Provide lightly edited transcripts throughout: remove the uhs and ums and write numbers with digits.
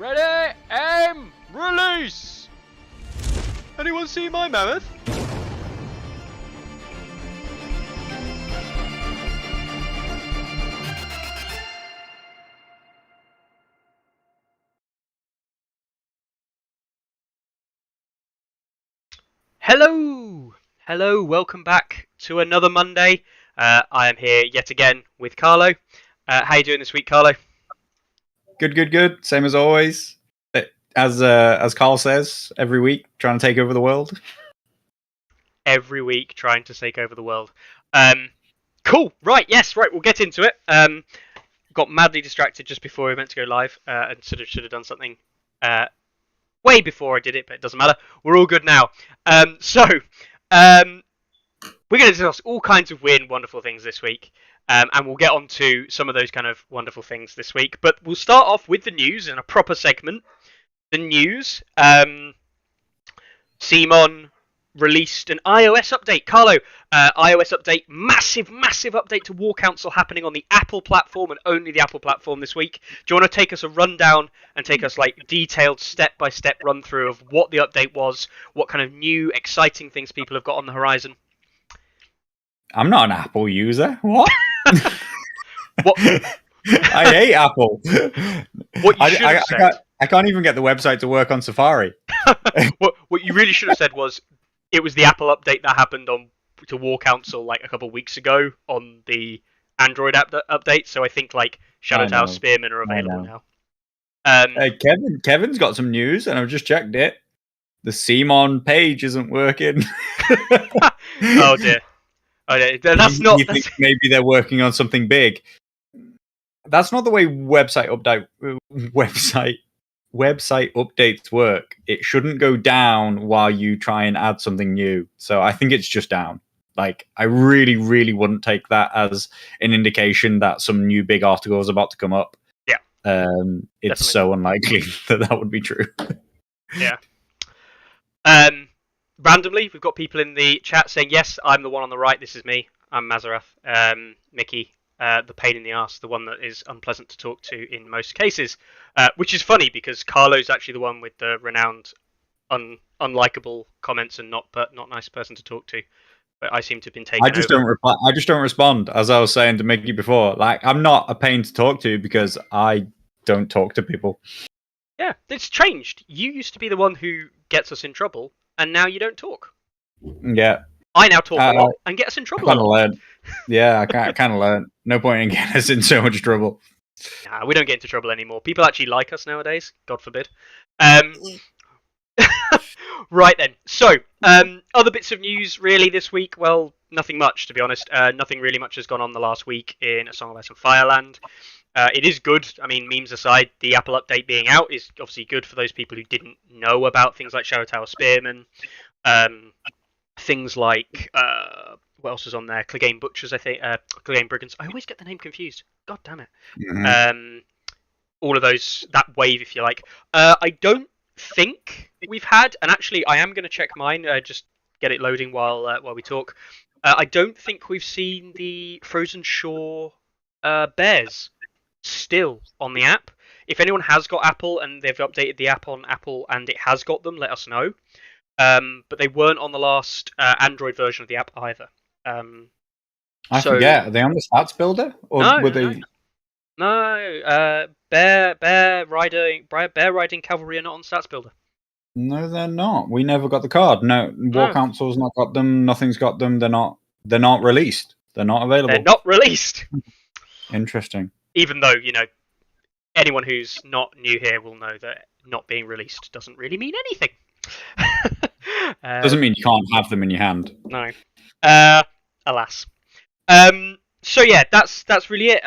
Ready, aim, release! Anyone see my mammoth? Hello, welcome back to another Monday. I am here yet again with Carlo. How you doing this week, Carlo? Good. Same as always. As Carl says, every week trying to take over the world. Every week trying to take over the world. Cool. Right. We'll get into it. Got madly distracted just before we were meant to go live, and should have done something way before I did it, but it doesn't matter. We're all good now. We're going to discuss all kinds of weird and wonderful things this week, and we'll get on to some of those kind of wonderful things this week. But we'll start off with the news in a proper segment. The news. Simon released an iOS update. Carlo, iOS update, massive update to War Council happening on the Apple platform and only the Apple platform this week. Do you want to take us a rundown and take us like detailed step-by-step run through of what the update was, what kind of new exciting things people have got on the horizon? I'm not an Apple user. What? What? I hate Apple. What you should have said. I can't even get the website to work on Safari. What you really should have said was it was the Apple update that happened to War Council like a couple of weeks ago on the Android update. So I think like Shadow Tower Spearmen are available now. Hey, Kevin's got some news, and I've just checked it. The Simon page isn't working. Oh dear. That's not. You think maybe they're working on something big? That's not the way website updates work. It shouldn't go down while you try and add something new. So I think it's just down. Like, I really wouldn't take that as an indication that some new big article is about to come up. Yeah. It's Definitely. So unlikely that would be true. Yeah. Randomly, we've got people in the chat saying, yes, I'm the one on the right. This is me. I'm Mazarath. Mickey, the pain in the ass, the one that is unpleasant to talk to in most cases. Which is funny because Carlo's actually the one with the renowned unlikable comments and not nice person to talk to. But I seem to have been taken over. Don't reply. I just don't respond, as I was saying to Mickey before. Like, I'm not a pain to talk to because I don't talk to people. Yeah, it's changed. You used to be the one who gets us in trouble, and now you don't talk. Yeah. I now talk a lot and get us in trouble. I kind of learned. Yeah, I kind of learned. No point in getting us in so much trouble. Nah, we don't get into trouble anymore. People actually like us nowadays. God forbid. Right then. So, other bits of news really this week. Well, nothing much, to be honest. Nothing really much has gone on the last week in A Song of Ice and Fireland. It is good. I mean, memes aside, the Apple update being out is obviously good for those people who didn't know about things like Shadow Tower Spearmen. Things like, what else is on there? Clegane Butchers, I think. Clegane Brigands. I always get the name confused. God damn it. Mm-hmm. All of those, that wave, if you like. I don't think we've had, and actually I am going to check mine, just get it loading while we talk. I don't think we've seen the Frozen Shore bears still on the app. If anyone has got Apple and they've updated the app on Apple and it has got them, let us know. But they weren't on the last Android version of the app either. I forget. Are they on the stats builder? Or No, were they... No. Bear riding cavalry are not on stats builder. No, they're not. We never got the card. No, War Council's not got them. Nothing's got them. They're not released. They're not available. They're not released. Interesting. Even though, anyone who's not new here will know that not being released doesn't really mean anything. Doesn't mean you can't have them in your hand. No. Alas. So yeah, that's really it.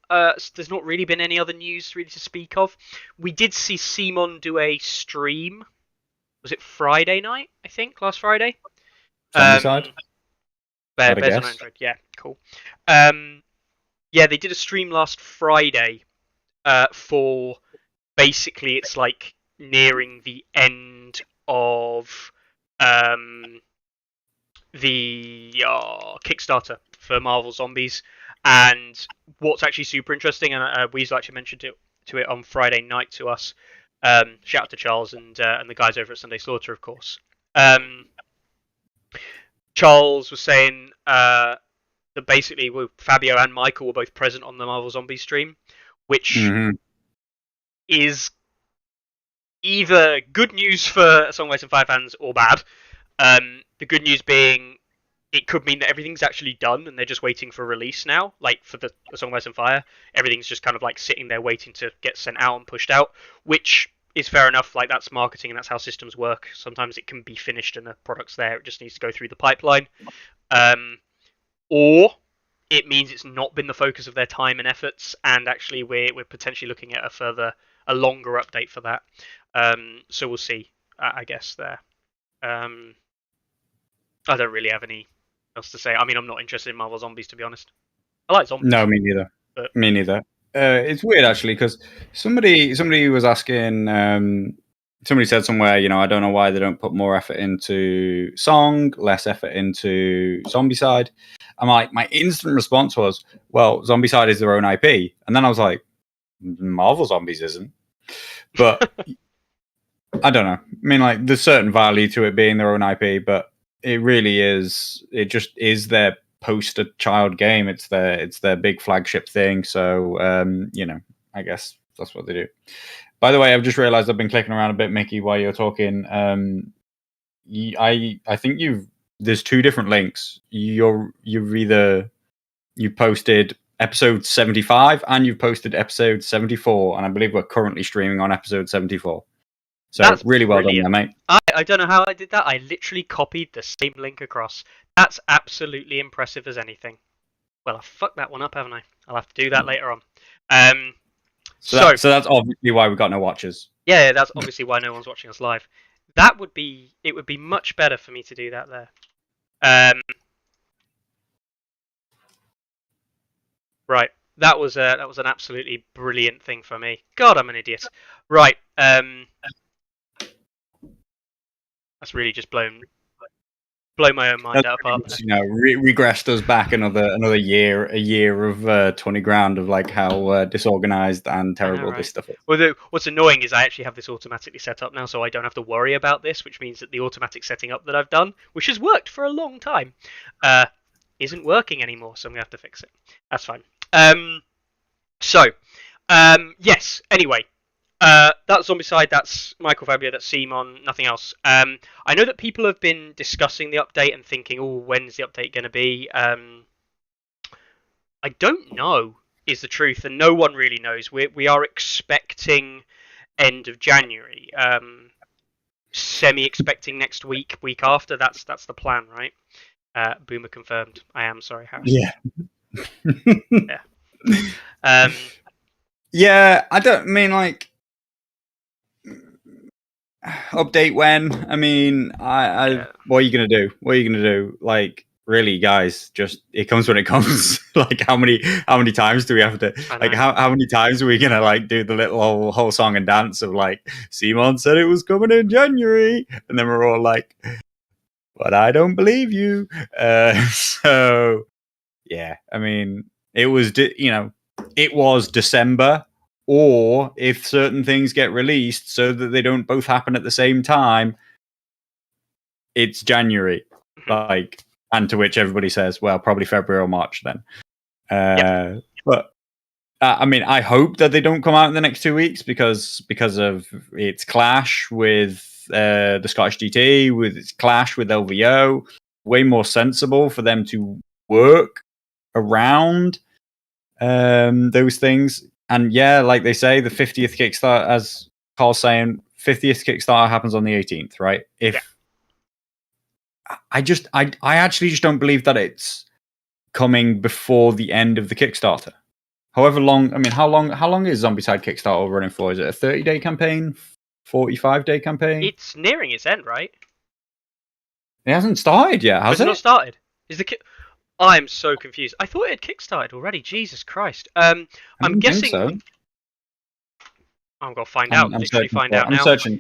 There's not really been any other news really to speak of. We did see Simon do a stream. Was it Friday night? I think last Friday. Bears on Android. Yeah, cool. Yeah, they did a stream last Friday. For basically, it's like nearing the end of the Kickstarter for Marvel Zombies. And what's actually super interesting, and Weasel actually mentioned to it on Friday night to us, Shout out to Charles and the guys over at Sunday Slaughter, of course. Charles was saying that basically Fabio and Michael were both present on the Marvel Zombies stream, which is either good news for Song of Ice and Fire fans or bad. The good news being it could mean that everything's actually done and they're just waiting for release now. Like for the Song of Ice and Fire, everything's just kind of like sitting there waiting to get sent out and pushed out, which is fair enough. Like that's marketing and that's how systems work. Sometimes it can be finished and the product's there. It just needs to go through the pipeline. Or it means it's not been the focus of their time and efforts, and actually we're potentially looking at a longer update for that. So we'll see, I guess there. I don't really have any else to say. I mean, I'm not interested in Marvel Zombies, to be honest. I like zombies. No, me neither. But... Me neither. It's weird actually because somebody was asking. Somebody said somewhere, I don't know why they don't put more effort into song, less effort into Zombicide. I'm like, my instant response was, well, Zombicide is their own IP, and then I was like, Marvel Zombies isn't. But I don't know. I mean, like, there's certain value to it being their own IP, but it really is. It just is their poster child game. It's their big flagship thing. So, I guess that's what they do. By the way, I've just realized I've been clicking around a bit, Mickey, while you're talking. I think there's two different links. You posted episode 75 and you've posted episode 74, and I believe we're currently streaming on episode 74. So that's really well done there, mate. I don't know how I did that. I literally copied the same link across. That's absolutely impressive as anything. Well, I fucked that one up, haven't I? I'll have to do that later on. So that's obviously why we've got no watchers. Yeah, that's obviously why no one's watching us live. It would be much better for me to do that there. Right, that was an absolutely brilliant thing for me. God, I'm an idiot. Right, that's really just blown my own mind out apart. Regressed us back another year, a year of Tourney Ground of like how disorganized and terrible this stuff is. Well, what's annoying is I actually have this automatically set up now, so I don't have to worry about this, which means that the automatic setting up that I've done, which has worked for a long time, isn't working anymore. So I'm gonna have to fix it. That's fine. Yes. Anyway. That's Zombicide, that's Michael Fabio, that's Simon, nothing else. I know that people have been discussing the update and thinking, when's the update going to be? I don't know, is the truth, and no one really knows. We are expecting end of January. Semi-expecting next week after, that's the plan, right? Boomer confirmed. I am sorry, Harry. Yeah. Yeah. Yeah, I don't mean like... Update when? I mean, what are you gonna do? Like, really, guys? Just it comes when it comes. Like, how many times do we have to? Like, how many times are we gonna like do the little whole song and dance of like Simon said it was coming in January, and then we're all like, but I don't believe you. So yeah, I mean, it was it was December. Or if certain things get released so that they don't both happen at the same time, it's January. Like, and to which everybody says, well, probably February or March then. Yep. But I mean, I hope that they don't come out in the next 2 weeks because of its clash with the Scottish GT, with its clash with LVO. Way more sensible for them to work around those things. And yeah, like they say, the 50th Kickstarter, as Carl's saying, 50th Kickstarter happens on the 18th, right? I actually just don't believe that it's coming before the end of the Kickstarter. However long, I mean, how long is Zombicide Kickstarter running for? Is it a 30-day campaign? 45-day campaign? It's nearing its end, right? It hasn't started yet, has it? It's not started. I'm so confused. I thought it had kickstarted already. Jesus Christ. I'm guessing. So. I'm gonna find out. I'm searching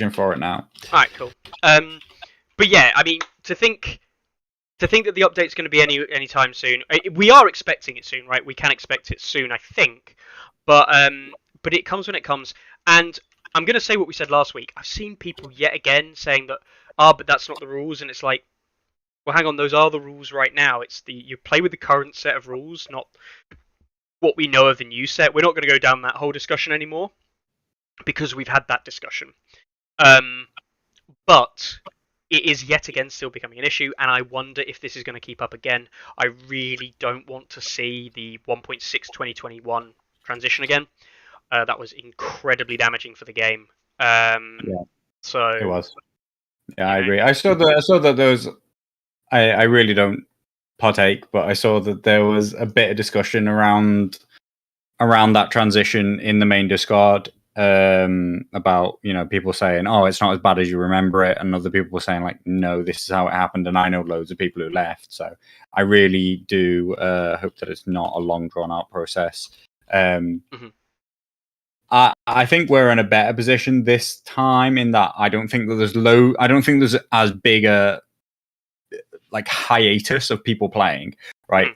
for it now. All right, cool. But yeah, I mean, to think that the update's going to be any time soon. We are expecting it soon, right? We can expect it soon, I think. But it comes when it comes, and I'm going to say what we said last week. I've seen people yet again saying that, but that's not the rules, and it's like, well, hang on, those are the rules right now. It's you play with the current set of rules, not what we know of the new set. We're not going to go down that whole discussion anymore because we've had that discussion. But it is yet again still becoming an issue, and I wonder if this is going to keep up again. I really don't want to see the 1.6 2021 transition again. That was incredibly damaging for the game. Yeah, so it was. Yeah, I agree. I saw that there was. I really don't partake, but I saw that there was a bit of discussion around that transition in the main Discord, about, you know, people saying, "Oh, it's not as bad as you remember it," and other people were saying, like, "No, this is how it happened." And I know loads of people who left, so I really do hope that it's not a long drawn out process. I think we're in a better position this time in that I don't think that there's as big a like hiatus of people playing, right?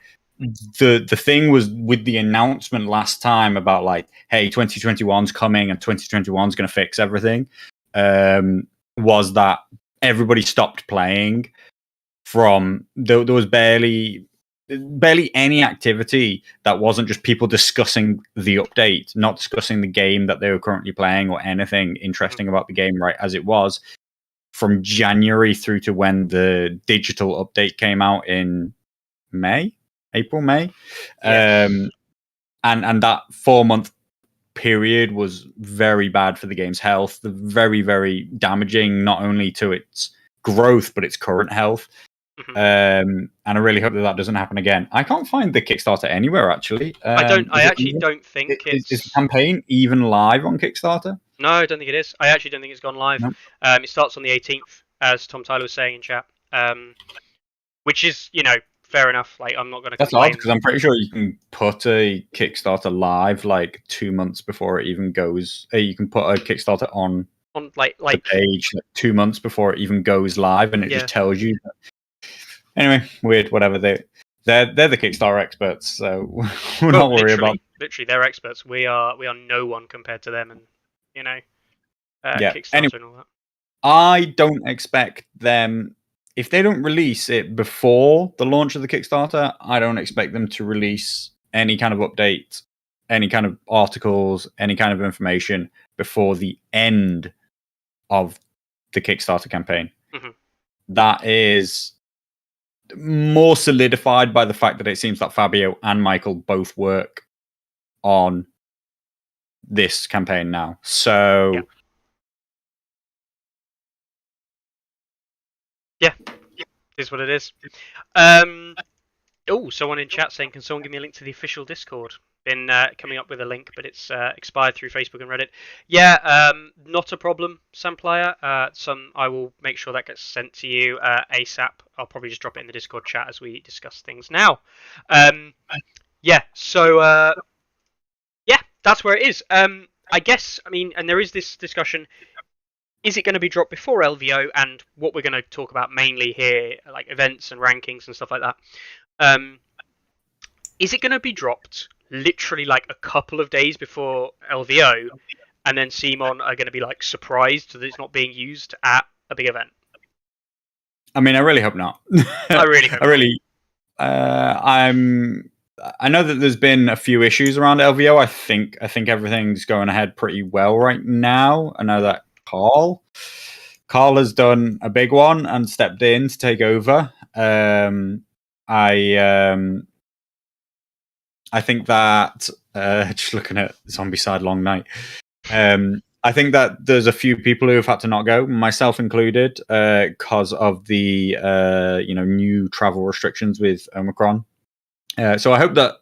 The thing was with the announcement last time about like, hey, 2021's coming and 2021's going to fix everything, was that everybody stopped playing from there was barely any activity that wasn't just people discussing the update, not discussing the game that they were currently playing or anything interesting about the game, right, as it was from January through to when the digital update came out in April, May. Yes. And that 4-month period was very bad for the game's health, very, very damaging, not only to its growth, but its current health. And I really hope that doesn't happen again. I can't find the Kickstarter anywhere, actually. I actually don't think is the campaign even live on Kickstarter? No, I don't think it is. I actually don't think it's gone live. No. It starts on the 18th, as Tom Tyler was saying in chat, which is, you know, fair enough. Like, I'm not going to complain. That's odd, because I'm pretty sure you can put a Kickstarter live like 2 months before it even goes. You can put a Kickstarter on like the page like 2 months before it even goes live, and it just tells you. Anyway, weird. Whatever, they're the Kickstarter experts, so we're not worried about. Literally, they're experts. We are no one compared to them, and you know, Kickstarter anyway, and all that. I don't expect them, if they don't release it before the launch of the Kickstarter, I don't expect them to release any kind of update, any kind of articles, any kind of information before the end of the Kickstarter campaign. That is more solidified by the fact that it seems that Fabio and Michael both work on this campaign now. So yeah, is what it is. Someone in chat saying, can someone give me a link to the official Discord? Been coming up with a link, but it's expired through Facebook and Reddit. Yeah, not a problem, Samplayer. I will make sure that gets sent to you ASAP. I'll probably just drop it in the Discord chat as we discuss things now. That's where it is. I guess, I mean, and there is this discussion, is it going to be dropped before LVO? And what we're going to talk about mainly here, like events and rankings and stuff like that. Is it going to be dropped literally like a couple of days before LVO, and then CMON are going to be like surprised that it's not being used at a big event? I mean, I really hope not. I really hope not. I know that there's been a few issues around LVO. I think everything's going ahead pretty well right now. I know that Carl has done a big one and stepped in to take over. I think that just looking at Zombicide Long Night, I think that there's a few people who have had to not go, myself included, because of the new travel restrictions with Omicron. So I hope that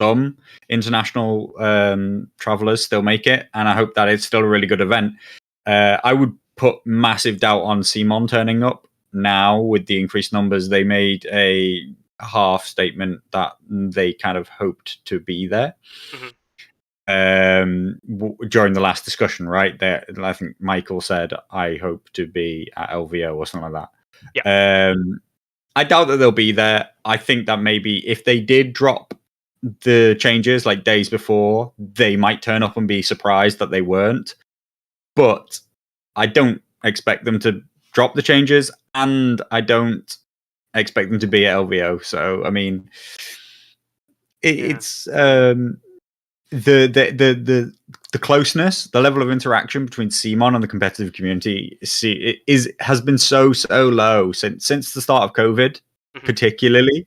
some international travelers still make it, and I hope that it's still a really good event. I would put massive doubt on CMON turning up now with the increased numbers. They made a half statement that they kind of hoped to be there during the last discussion, right? I think Michael said, I hope to be at LVO or something like that. Yeah. I doubt that they'll be there. I think that maybe if they did drop the changes like days before, they might turn up and be surprised that they weren't. but I don't expect them to drop the changes, and I don't expect them to be at LVO. So I mean, it's the closeness, the level of interaction between CMON and the competitive community has been so low since the start of COVID, particularly.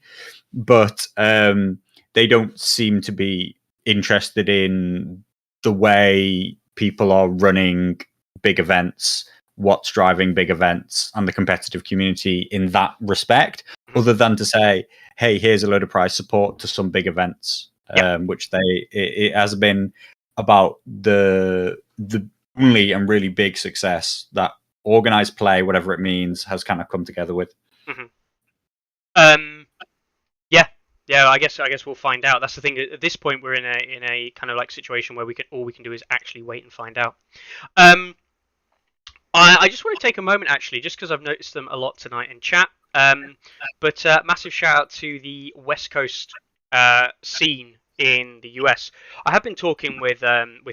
But they don't seem to be interested in the way people are running big events, what's driving big events, and the competitive community in that respect, other than to say, hey, here's a load of prize support to some big events, which it has been about the only and really big success that organized play, whatever it means, has kind of come together with. Yeah, I guess we'll find out. That's the thing. At this point, we're in a kind of like situation where all we can do is actually wait and find out. I just want to take a moment actually, just because I've noticed them a lot tonight in chat. But massive shout out to the West Coast scene in the US. I have been talking with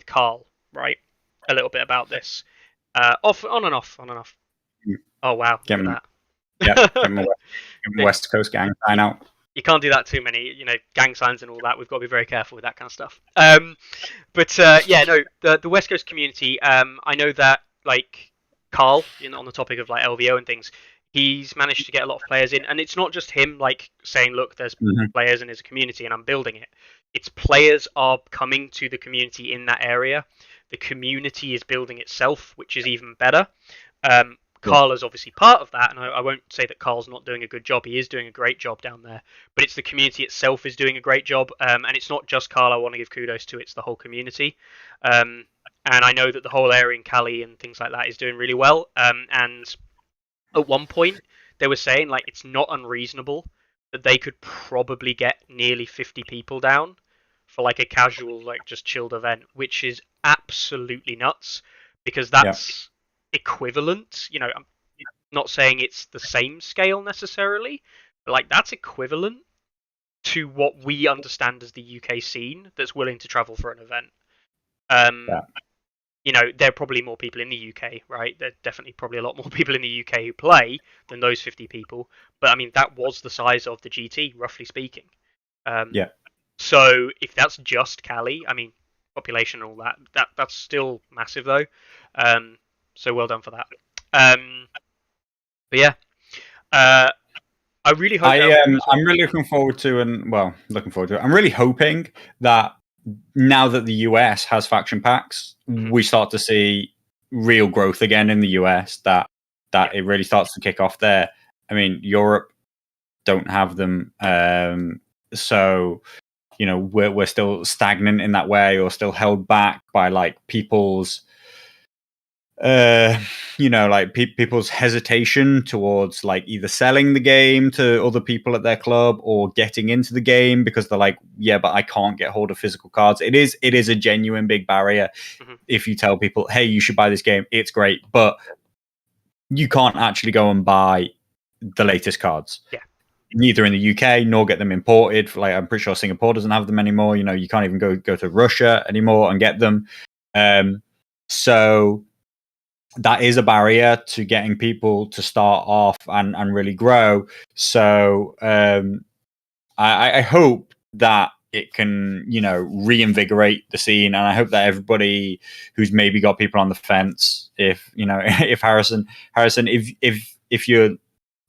Carl, right, a little bit about this, on and off. Oh wow, look at that. Yeah, get my West Coast gang sign out. You can't do that too many, gang signs and all that. We've got to be very careful with that kind of stuff. The West Coast community. I know that like Carl, on the topic of like LVO and things, he's managed to get a lot of players in, and it's not just him like saying, "Look, there's players and there's a community, and I'm building it." It's players are coming to the community in that area. The community is building itself, which is even better. Carl is obviously part of that, and I won't say that Carl's not doing a good job. He is doing a great job down there, but it's the community itself is doing a great job, and it's not just Carl I want to give kudos to, it's the whole community. And I know that the whole area in Cali and things like that is doing really well, and at one point they were saying like it's not unreasonable that they could probably get nearly 50 people down for like a casual, like just chilled event, which is absolutely nuts, because that's equivalent, I'm not saying it's the same scale necessarily, but like that's equivalent to what we understand as the UK scene that's willing to travel for an event. There are probably more people in the UK, right? There are definitely probably a lot more people in the UK who play than those 50 people, but I mean that was the size of the GT, roughly speaking. So if that's just Cali, I mean population and all that's still massive though. So well done for that. But yeah, I really hope. I'm really looking forward to it. I'm really hoping that now that the US has faction packs, we start to see real growth again in the US. That it really starts to kick off there. I mean, Europe don't have them, so we're still stagnant in that way, or still held back by like people's. People's hesitation towards like either selling the game to other people at their club or getting into the game because they're like, yeah, but I can't get hold of physical cards. It is a genuine big barrier. If you tell people, hey, you should buy this game, it's great, but you can't actually go and buy the latest cards. Neither in the UK nor get them imported. Like I'm pretty sure Singapore doesn't have them anymore. You can't even go to Russia anymore and get them. So that is a barrier to getting people to start off and really grow. So I hope that it can, reinvigorate the scene. And I hope that everybody who's maybe got people on the fence, if Harrison, if your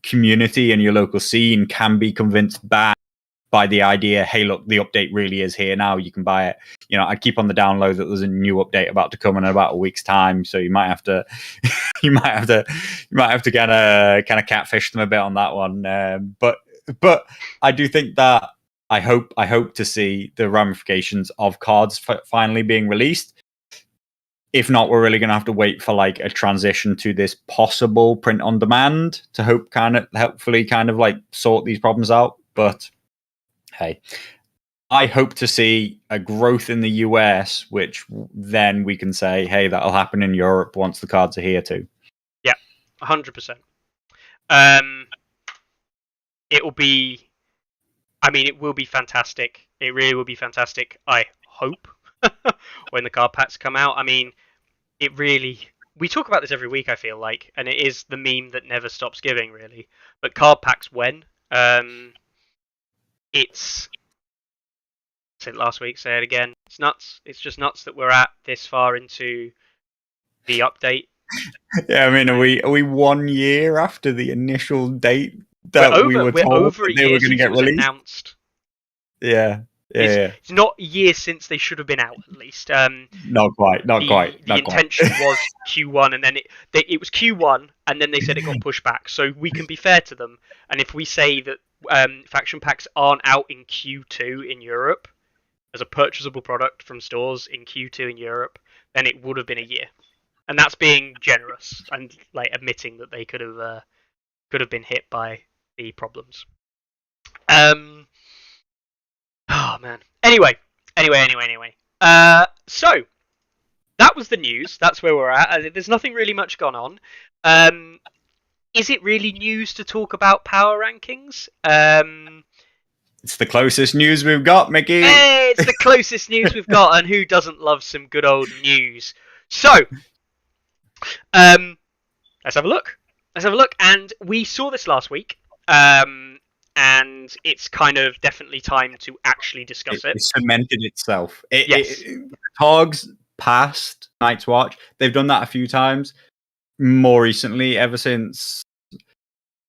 community and your local scene can be convinced back by the idea, hey, look, the update really is here now. You can buy it. I keep on the down low that there's a new update about to come in about a week's time, so you might have to, kind of catfish them a bit on that one. But I do think that I hope to see the ramifications of cards finally being released. If not, we're really going to have to wait for like a transition to this possible print on demand to hopefully like sort these problems out. But hey, I hope to see a growth in the US, which then we can say, hey, that'll happen in Europe once the cards are here too. Yeah, 100%. It will be, it will be fantastic. It really will be fantastic. I hope when the card packs come out. I mean, it really, we talk about this every week, I feel like, and it is the meme that never stops giving, really. But card packs, when it's said last week, say it again. It's nuts. It's just nuts that we're at this far into the update. Yeah, I mean, are we 1 year after the initial date We're that we over. were We're told over that a they year were going to since it get was released? announced. Yeah, yeah, yeah. It's not a year since they should have been out, at least. Not quite, not The quite, the not quite. intention was Q1, and then it was Q1, and then they said it got pushed back. So we can be fair to them, and if we say that faction packs aren't out in Q2 in Europe as a purchasable product from stores in Q2 in Europe, then it would have been a year, and that's being generous and like admitting that they could have been hit by the problems. Oh man. Anyway. So that was the news. That's where we're at. There's nothing really much gone on. Is it really news to talk about power rankings? It's the closest news we've got, Mickey. Hey, it's the closest news we've got, and who doesn't love some good old news? So, let's have a look. And we saw this last week. And it's kind of definitely time to actually discuss it. It cemented itself. Yes. Togs past Night's Watch. They've done that a few times. More recently, ever since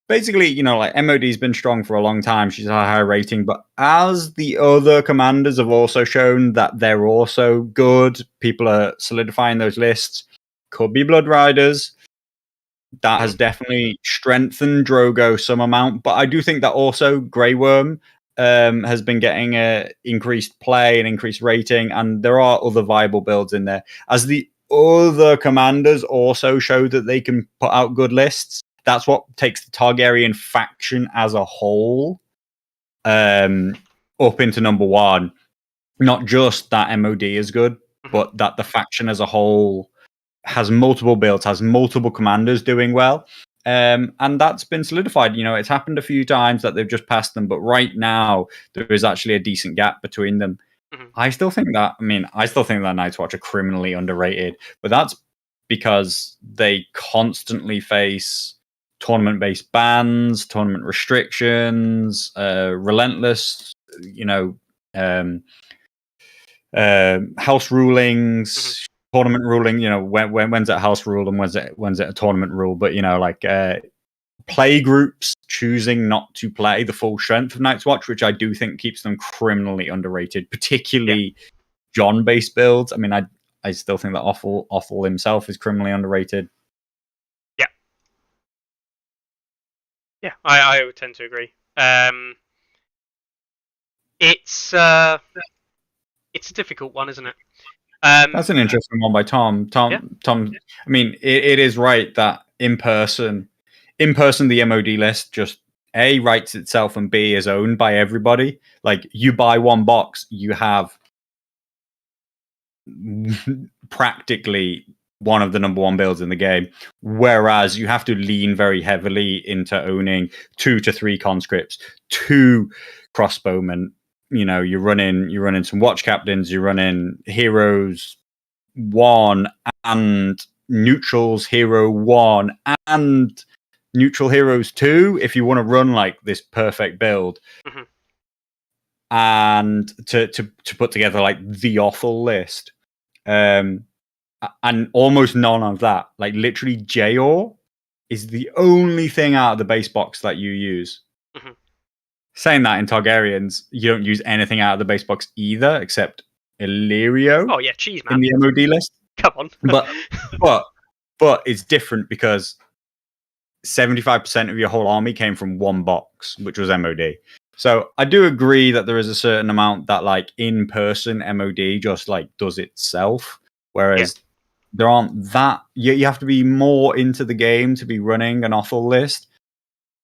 basically, like MOD's been strong for a long time. She's a high rating, but as the other commanders have also shown that they're also good, people are solidifying those lists. Could be Blood Riders. That has definitely strengthened Drogo some amount, but I do think that also Grey Worm has been getting increased play and increased rating, and there are other viable builds in there. As the other commanders also show that they can put out good lists, that's what takes the Targaryen faction as a whole up into number one. Not just that MOD is good, but that the faction as a whole has multiple builds, has multiple commanders doing well. And that's been solidified. It's happened a few times that they've just passed them, but right now there is actually a decent gap between them. I still think that Night's Watch are criminally underrated, but that's because they constantly face tournament-based bans, tournament restrictions, relentless, house rulings, tournament ruling. When's it house rule and when's it a tournament rule? But play groups choosing not to play the full strength of Night's Watch, which I do think keeps them criminally underrated, particularly John-based builds. I mean, I still think that Offal himself is criminally underrated. Yeah, I would tend to agree. It's a difficult one, isn't it? That's an interesting one by Tom. Tom. I mean, it is right that in person, the MOD list just A, writes itself, and B, is owned by everybody. Like, you buy one box, you have practically one of the number one builds in the game, whereas you have to lean very heavily into owning 2 to 3 conscripts, 2 crossbowmen. You're running some watch captains, you're running heroes 1 and neutrals hero 1 and neutral heroes 2 if you want to run like this perfect build. And to put together like the awful list. And almost none of that. Like, literally, Jayor is the only thing out of the base box that you use. Saying that, in Targaryens, you don't use anything out of the base box either, except Illyrio. Oh yeah, cheese man. In the MOD list. Come on. but it's different because 75% of your whole army came from one box, which was MOD. So I do agree that there is a certain amount that, like, in person MOD just like does itself, whereas there aren't that. You have to be more into the game to be running an awful list,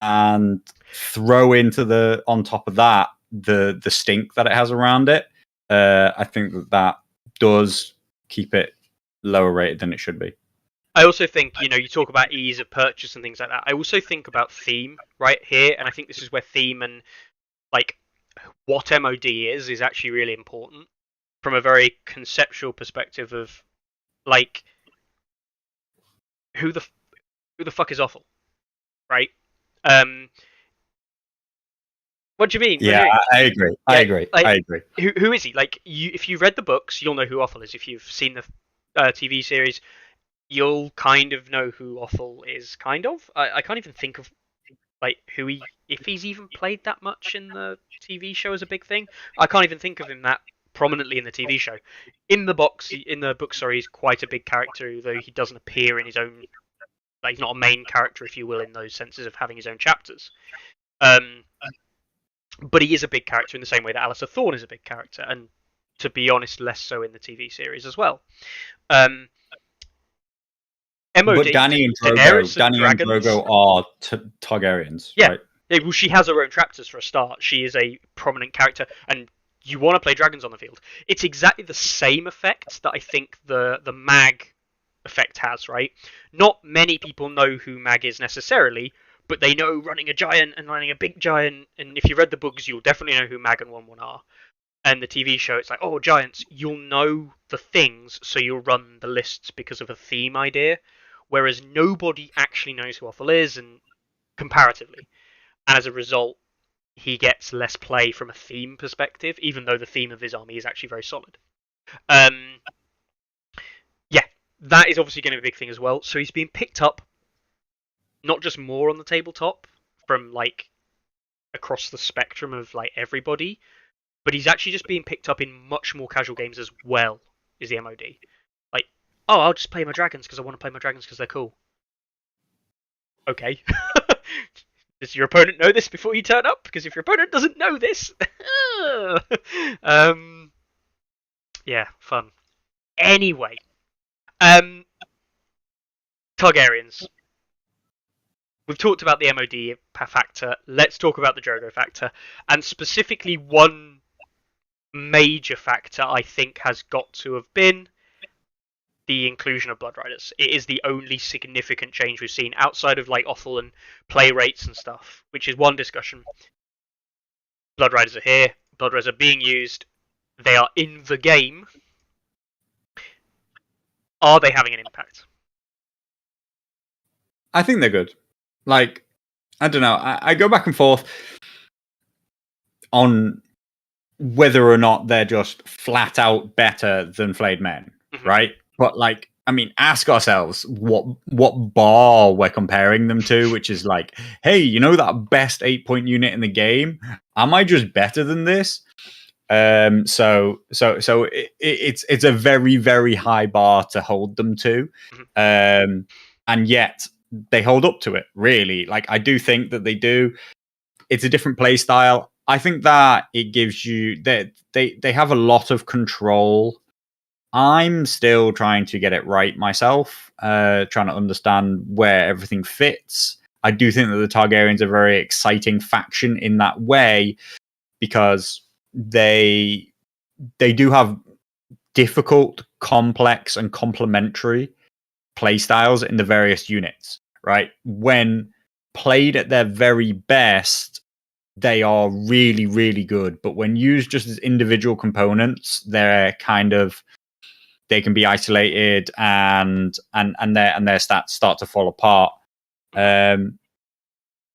and throw into on top of that the stink that it has around it. I think that does keep it lower rated than it should be. I also think, you talk about ease of purchase and things like that. I also think about theme right here, and I think this is where theme and like what MOD is actually really important from a very conceptual perspective of like who the fuck is Offal, right? Um, what do you mean? What do Yeah, you mean? I agree. I Yeah, agree. like I agree. who is he? Like if you read the books, you'll know who Offal is. If you've seen the TV series, you'll kind of know who Offal is. Kind of. I can't even think of like who he, if he's even played that much in the TV show as a big thing. I can't even think of him that prominently in the TV show. In the book, sorry, he's quite a big character, though he doesn't appear in his own. Like, he's not a main character, if you will, in those senses of having his own chapters. Um, but he is a big character in the same way that Alistair Thorne is a big character, and to be honest, less so in the TV series as well. Um, But MOD, Daenerys and Danny and dragons. Drogo are Targaryens, Yeah. right? Yeah, well, she has her own chapters for a start. She is a prominent character, and you want to play dragons on the field. It's exactly the same effect that I think the mag effect has, right? Not many people know who mag is necessarily, but they know running a giant and running a big giant. And if you read the books, you'll definitely know who mag and 1-1 are. And the TV show, it's like, oh, giants. You'll know the things, so you'll run the lists because of a theme idea. Whereas nobody actually knows who Offal is, and comparatively. And as a result, he gets less play from a theme perspective, even though the theme of his army is actually very solid. Yeah, that is obviously going to be a big thing as well. So he's being picked up, not just more on the tabletop from like across the spectrum of like everybody, but he's actually just being picked up in much more casual games as well. Is the MOD like? Oh, I'll just play my dragons because I want to play my dragons because they're cool. Okay. Does your opponent know this before you turn up? Because if your opponent doesn't know this, yeah, fun. Anyway, Targaryens. We've talked about the MOD factor. Let's talk about the Drogo factor, and specifically one major factor I think has got to have been the inclusion of Blood Riders. It is the only significant change we've seen outside of like Offal and play rates and stuff, which is one discussion. Blood Riders are here. Blood Riders are being used. They are in the game. Are they having an impact? I think they're good. Like, I don't know. I go back and forth on whether or not they're just flat out better than Flayed Men, right? But like, I mean, ask ourselves what bar we're comparing them to, which is like, hey, you know that best 8-point unit in the game? Am I just better than this? It's a very, very high bar to hold them to, and yet they hold up to it. Really, like I do think that they do. It's a different play style. I think that it gives you that they have a lot of control. I'm still trying to get it right myself, trying to understand where everything fits. I do think that the Targaryens are a very exciting faction in that way because they do have difficult, complex, and complementary play styles in the various units, right? When played at their very best, they are really, really good. But when used just as individual components, they can be isolated and their stats start to fall apart. Yeah,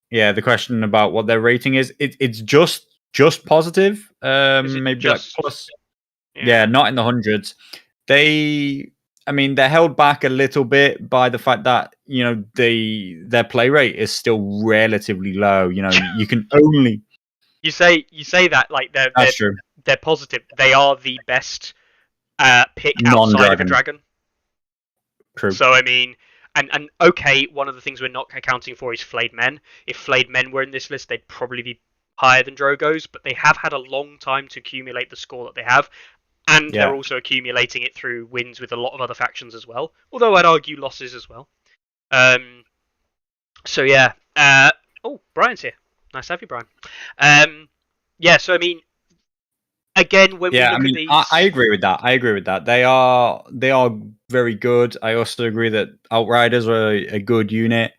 the question about what their rating is, it's just positive. Maybe just, like plus. Yeah, not in the hundreds. They're held back a little bit by the fact that their play rate is still relatively low. You can only you say that like that's true. They're positive. They are the best pick outside of a dragon. True. So I mean, and okay, one of the things we're not accounting for is Flayed Men. If Flayed Men were in this list, they'd probably be higher than Drogo's, but they have had a long time to accumulate the score that they have. And they're also accumulating it through wins with a lot of other factions as well. Although I'd argue losses as well. So yeah. Oh, Brian's here. Nice to have you, Brian. Yeah. So I mean, again, when we look at these, I agree with that. They are very good. I also agree that Outriders are a good unit.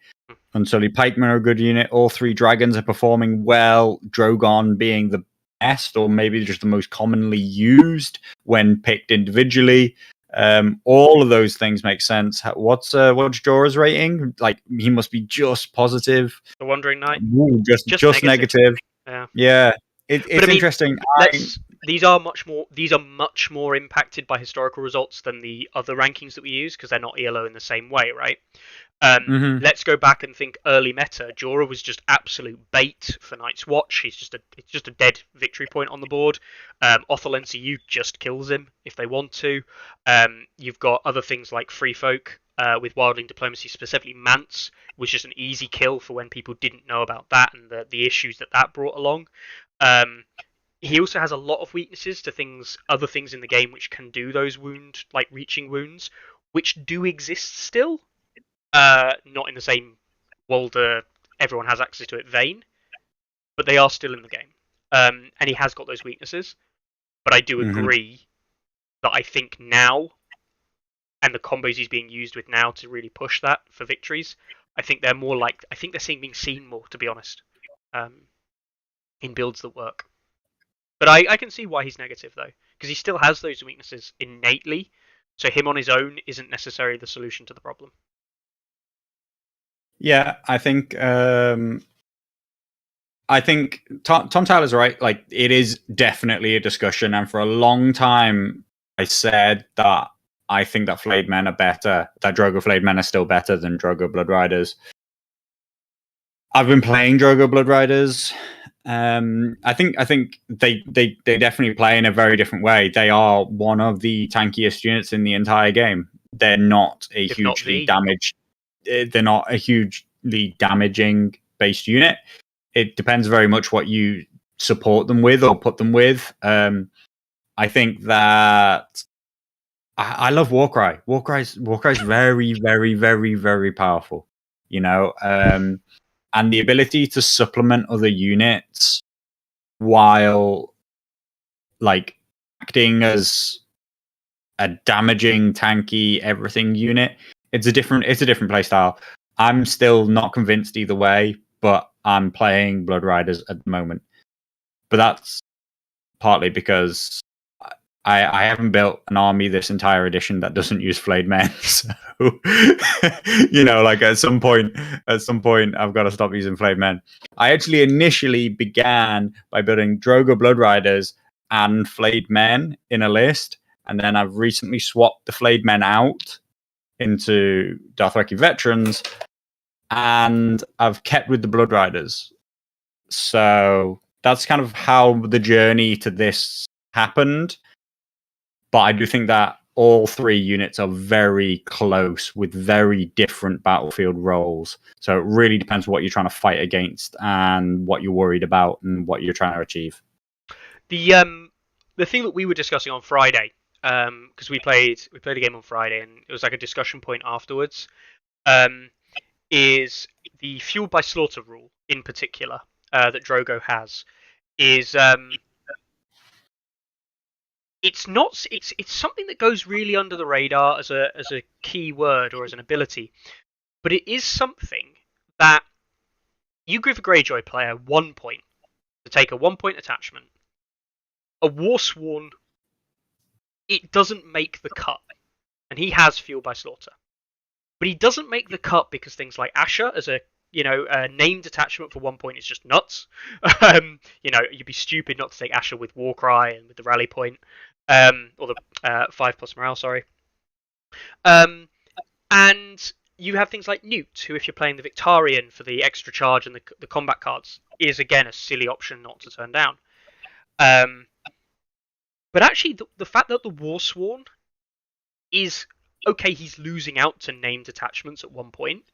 Unsullied Pikemen are a good unit. All three dragons are performing well. Drogon being the best, or maybe just the most commonly used when picked individually. All of those things make sense. What's Jorah's rating? Like, he must be just positive. The Wandering Knight. Ooh, just negative. Yeah. It's I mean, interesting. These are much more impacted by historical results than the other rankings that we use because they're not ELO in the same way, right? Let's go back and think early meta. Jorah was just absolute bait for Night's Watch. It's just a dead victory point on the board. Othel NCU just kills him if they want to. You've got other things like Free Folk with Wildling Diplomacy, specifically Mance was just an easy kill for when people didn't know about that and the issues that brought along. He also has a lot of weaknesses to other things in the game which can do those reaching wounds, which do exist still. Not in the same world everyone has access to it vein, but they are still in the game. And he has got those weaknesses. But I do agree that I think now, and the combos he's being used with now to really push that for victories, I think they're being seen more, to be honest, in builds that work. But I can see why he's negative, though, because he still has those weaknesses innately, so him on his own isn't necessarily the solution to the problem. Yeah, I think Tom Tyler's right. Like, it is definitely a discussion, and for a long time, I said that I think that Flayed Men are better. That Drogo Flayed Men are still better than Drogo Blood Riders. I've been playing Drogo Blood Riders. I think they definitely play in a very different way. They are one of the tankiest units in the entire game. They're not a hugely damaged. They're not a hugely damaging based unit. It depends very much what you support them with or put them with. I think that I love Warcry. Warcry's very, very, very, very powerful. You know, and the ability to supplement other units while like acting as a damaging, tanky, everything unit. It's a different play style. I'm still not convinced either way, but I'm playing Blood Riders at the moment. But that's partly because I haven't built an army this entire edition that doesn't use Flayed Men. So, you know, like at some point, I've got to stop using Flayed Men. I actually initially began by building Drogo Blood Riders and Flayed Men in a list, and then I've recently swapped the Flayed Men out into Dothraki Veterans, and I've kept with the Blood Riders. So that's kind of how the journey to this happened. But I do think that all three units are very close with very different battlefield roles. So it really depends what you're trying to fight against and what you're worried about and what you're trying to achieve. The thing that we were discussing on Friday, because we played a game on Friday and it was like a discussion point afterwards, is the Fueled by Slaughter rule in particular that Drogo has is it's something that goes really under the radar as a key word or as an ability, but it is something that you give a Greyjoy player 1 point to take a 1 point attachment. A Warsworn, it doesn't make the cut, and he has Fueled by Slaughter, but he doesn't make the cut because things like Asher as a named attachment for 1 point is just nuts. You'd be stupid not to take Asher with Warcry and with the rally point. Or the 5+ morale, sorry. And you have things like Newt, who, if you're playing the Victarion for the extra charge and the combat cards, is again a silly option not to turn down. But actually, the fact that the Warsworn is okay, he's losing out to named attachments at 1 point,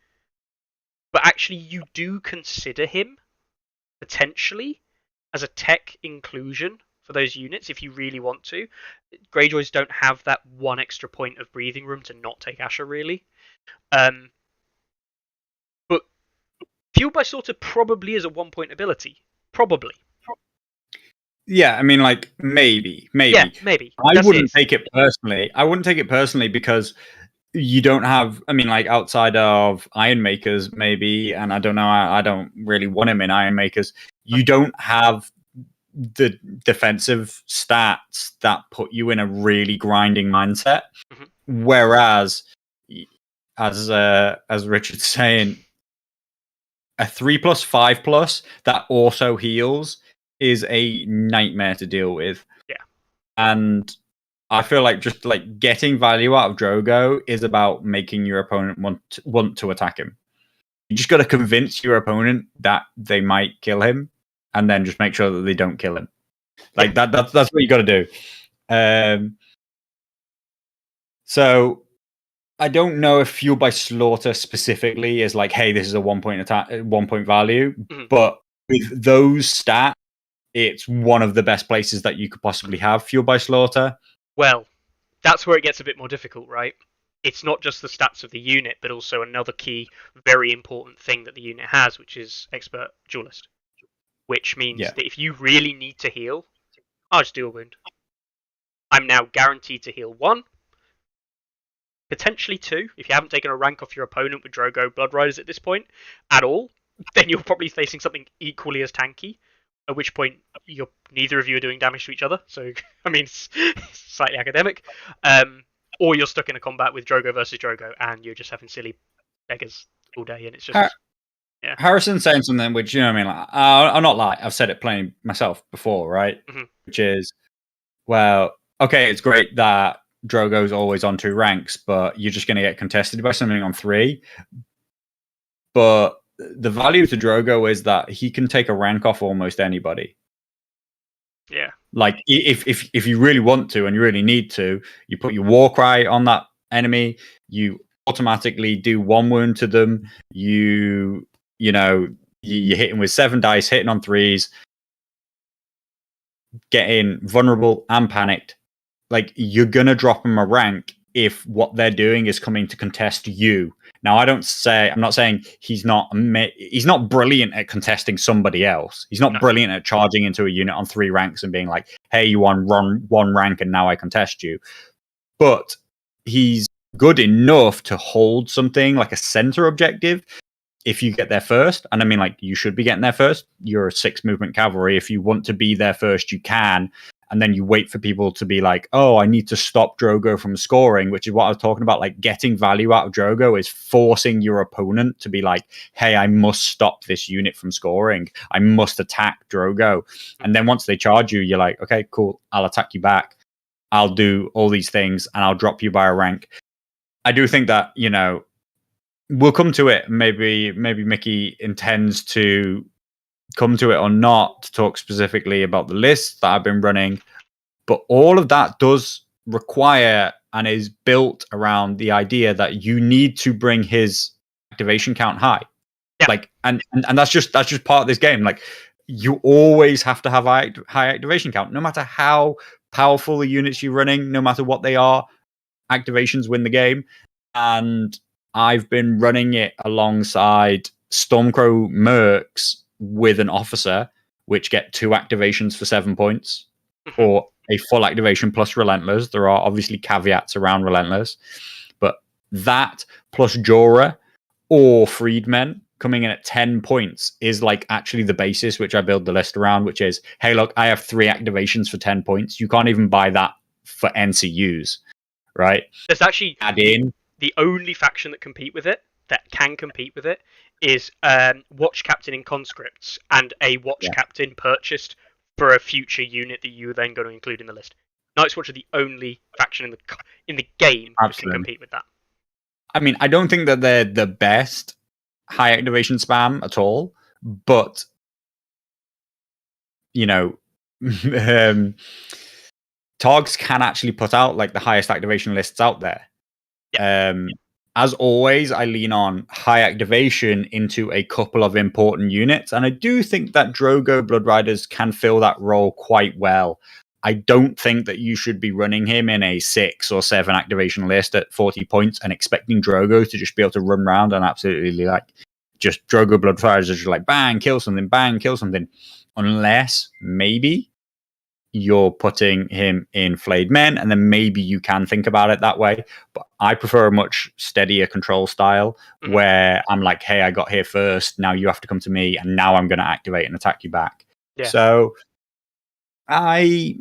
but actually you do consider him potentially as a tech inclusion for those units if you really want to. Greyjoys don't have that 1 extra point of breathing room to not take Asher, really. But Fueled by Slaughter probably is a 1 point ability. Probably. Yeah, I mean, like, maybe. Yeah, maybe. I wouldn't take it personally. I wouldn't take it personally because you don't have, I mean, like, outside of Iron Makers, maybe, and I don't know, I don't really want him in Iron Makers, you don't have the defensive stats that put you in a really grinding mindset. Whereas, as Richard's saying, a 3+, 5+ that also heals is a nightmare to deal with. Yeah. And I feel like just like getting value out of Drogo is about making your opponent want to attack him. You just got to convince your opponent that they might kill him, and then just make sure that they don't kill him. Like that's what you got to do. So I don't know if Fuel by Slaughter specifically is like, hey, this is a 1-point attack, 1-point value, but with those stats, it's one of the best places that you could possibly have Fuel by Slaughter. Well, that's where it gets a bit more difficult, right? It's not just the stats of the unit, but also another key, very important thing that the unit has, which is Expert Duelist. Which means that if you really need to heal, I'll just do a wound. I'm now guaranteed to heal 1, potentially 2. If you haven't taken a rank off your opponent with Drogo Blood Riders at this point at all, then you're probably facing something equally as tanky. At which point, neither of you are doing damage to each other. So, I mean, it's slightly academic. Or you're stuck in a combat with Drogo versus Drogo, and you're just having silly beggars all day, and it's just... Yeah. Harrison's saying something which, you know what I mean? Like, I'm not like, I've said it plenty myself before, right? Which is, well, okay, it's great that Drogo's always on 2 ranks, but you're just going to get contested by something on 3. But the value to Drogo is that he can take a rank off almost anybody. Yeah. Like, if you really want to and you really need to, you put your war cry on that enemy, you automatically do 1 wound to them, you hit him with 7 dice, hitting on 3s, getting vulnerable and panicked. Like, you're gonna drop him a rank if what they're doing is coming to contest you. Now, I'm not saying he's not brilliant at contesting somebody else. He's not brilliant at charging into a unit on 3 ranks and being like, hey, you won 1 rank and now I contest you. But he's good enough to hold something like a center objective if you get there first. And I mean, like, you should be getting there first. You're a 6 movement cavalry. If you want to be there first, you can. And then you wait for people to be like, oh, I need to stop Drogo from scoring, which is what I was talking about. Like, getting value out of Drogo is forcing your opponent to be like, hey, I must stop this unit from scoring. I must attack Drogo. And then once they charge you, you're like, okay, cool. I'll attack you back. I'll do all these things and I'll drop you by a rank. I do think that, we'll come to it. Maybe Mickey intends to come to it or not to talk specifically about the list that I've been running. But all of that does require and is built around the idea that you need to bring his activation count high. Yeah. Like, and that's just part of this game. Like, you always have to have high activation count, no matter how powerful the units you're running, no matter what they are. Activations win the game. And I've been running it alongside Stormcrow Mercs with an officer, which get 2 activations for 7 points, or a full activation plus Relentless. There are obviously caveats around Relentless, but that plus Jorah or Freedmen coming in at 10 points is like actually the basis which I build the list around, which is, hey, look, I have 3 activations for 10 points. You can't even buy that for NCUs, right? There's actually add in the only faction that can compete with it is Watch Captain in Conscripts and a Watch Captain purchased for a future unit that you are then going to include in the list. Night's Watch are the only faction in the game that can compete with that. I mean, I don't think that they're the best high activation spam at all, but Targs can actually put out like the highest activation lists out there. Yeah. As always, I lean on high activation into a couple of important units, and I do think that Drogo Blood Riders can fill that role quite well. I don't think that you should be running him in a 6 or 7 activation list at 40 points and expecting Drogo to just be able to run around and absolutely like just Drogo Blood Riders are just like bang, kill something, unless maybe you're putting him in Flayed Men, and then maybe you can think about it that way. But I prefer a much steadier control style where I'm like, hey, I got here first, now you have to come to me, and now I'm going to activate and attack you back. Yeah. So I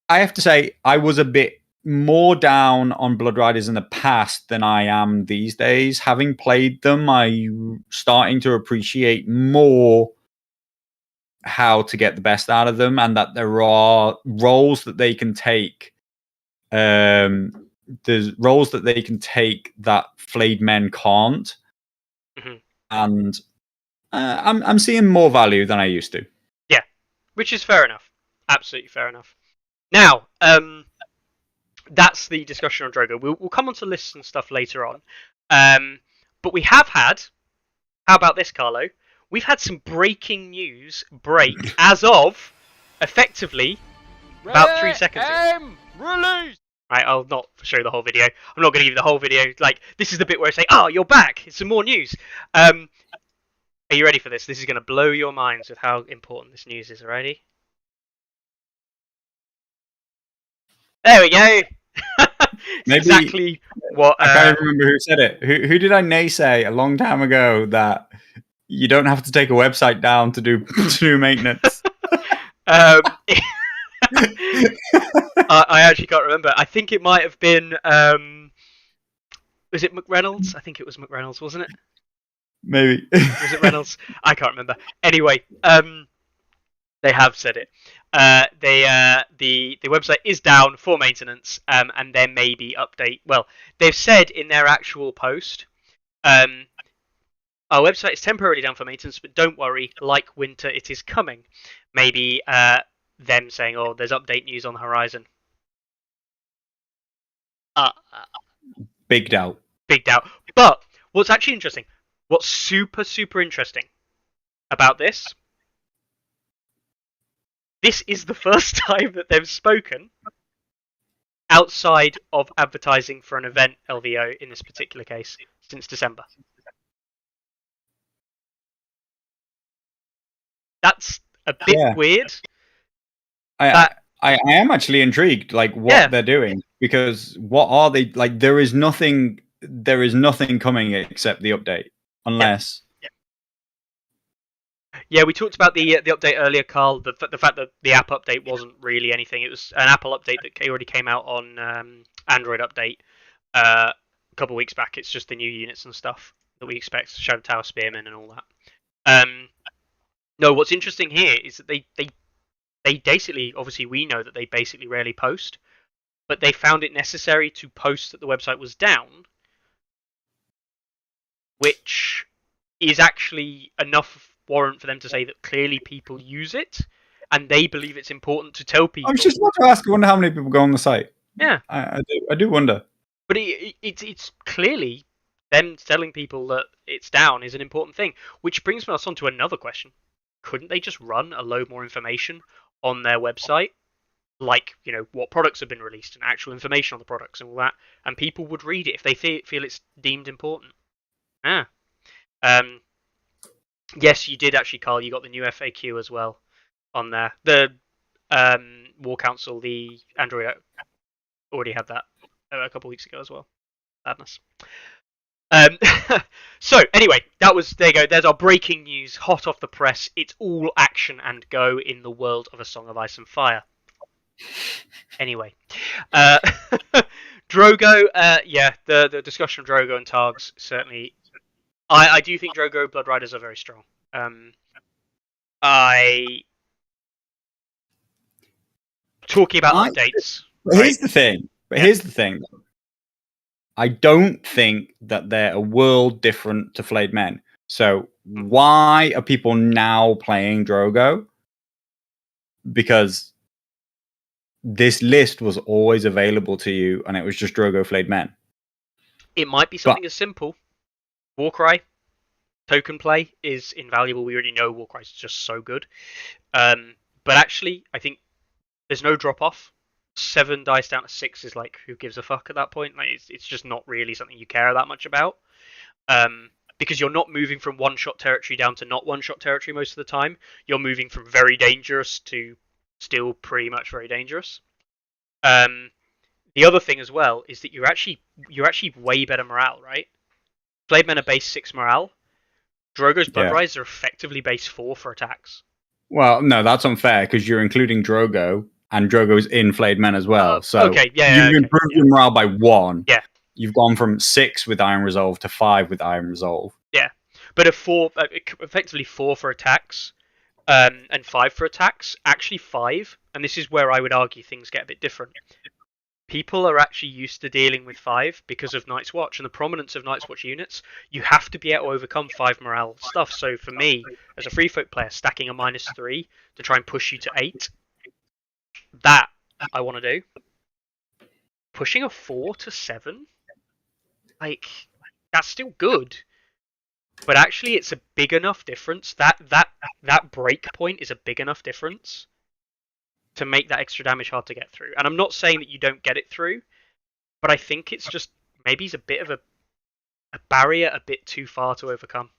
have to say, I was a bit more down on Blood Riders in the past than I am these days. Having played them, I'm starting to appreciate more how to get the best out of them, and that there are roles that they can take. There's roles that they can take that flayed men can't, and I'm seeing more value than I used to. Yeah, which is fair enough. Absolutely fair enough. Now, that's the discussion on Drogo. We'll come on to lists and stuff later on. But we have had. How about this, Carlo? We've had some breaking news break as of effectively about 3 seconds ago. Release! Right, I'll not show the whole video. I'm not going to give you the whole video. Like, this is the bit where I say, "Oh, you're back! It's some more news." Are you ready for this? This is going to blow your minds with how important this news is. Already? There we go. Maybe, exactly what. I can't even remember who said it. Who did I naysay a long time ago that you don't have to take a website down to do maintenance? I actually can't remember. I think it might have been. Was it McReynolds? I think it was McReynolds, wasn't it? Maybe. Was it Reynolds? I can't remember. Anyway, they have said it. The website is down for maintenance, and there may be update. Well, they've said in their actual post, our website is temporarily down for maintenance, but don't worry, like winter, it is coming. Maybe them saying, "Oh, there's update news on the horizon." Big doubt. Big doubt. But what's actually interesting, what's super interesting about this is the first time that they've spoken outside of advertising for an event LVO in this particular case since December. That's a bit weird. I am actually intrigued, like what they're doing, because what are they like? There is nothing coming except the update, unless. Yeah, we talked about the update earlier, Carl. The fact that the app update wasn't really anything. It was an Apple update that already came out on Android update a couple of weeks back. It's just the new units and stuff that we expect, Shadow Tower Spearmen and all that. No, what's interesting here is that they basically, obviously we know that they basically rarely post, but they found it necessary to post that the website was down, which is actually enough warrant for them to say that clearly people use it, and they believe it's important to tell people. I was just about to ask. I wonder how many people go on the site. Yeah, I do wonder. But it's clearly them telling people that it's down is an important thing, which brings us on to another question. Couldn't they just run a load more information on their website, like, you know, what products have been released and actual information on the products and all that, and people would read it if they feel it's deemed important? Yes, you did actually, Carl. You got the new FAQ as well on there. The War Council, the Android already had that a couple weeks ago as well. Sadness. So anyway, there you go. There's our breaking news, hot off the press. It's all action and go in the world of A Song of Ice and Fire. Anyway, Drogo. The discussion of Drogo and Targs certainly. I do think Drogo Blood Riders are very strong. Talking about updates. Here's the thing. Here's the thing. I don't think that they're a world different to Flayed Men. So why are people now playing Drogo? Because this list was always available to you, and it was just Drogo Flayed Men. It might be something as simple. Warcry token play is invaluable. We already know Warcry is just so good. But actually, I think there's no drop off. 7 dice down to 6 is like, who gives a fuck at that point? Like, it's just not really something you care that much about. Because you're not moving from one-shot territory down to not one-shot territory most of the time. You're moving from very dangerous to still pretty much very dangerous. The other thing as well is that you're actually way better morale, right? Flayed Men are base 6 morale. Drogo's Blood Riders are effectively base 4 for attacks. Well, no, that's unfair because you're including Drogo and Drogo's in Flayed Men as well. So okay, you've improved your morale by 1. Yeah. You've gone from 6 with Iron Resolve to 5 with Iron Resolve. Yeah, but effectively 4 for attacks, and 5 for attacks. Actually 5, and this is where I would argue things get a bit different. People are actually used to dealing with 5 because of Night's Watch and the prominence of Night's Watch units. You have to be able to overcome 5 morale stuff. So for me, as a free folk player, stacking a -3 to try and push you to 8, that I want to do. Pushing a 4 to 7, like, that's still good. But actually, it's a big enough difference. That break point is a big enough difference to make that extra damage hard to get through. And I'm not saying that you don't get it through, but I think it's just maybe it's a bit of a barrier a bit too far to overcome.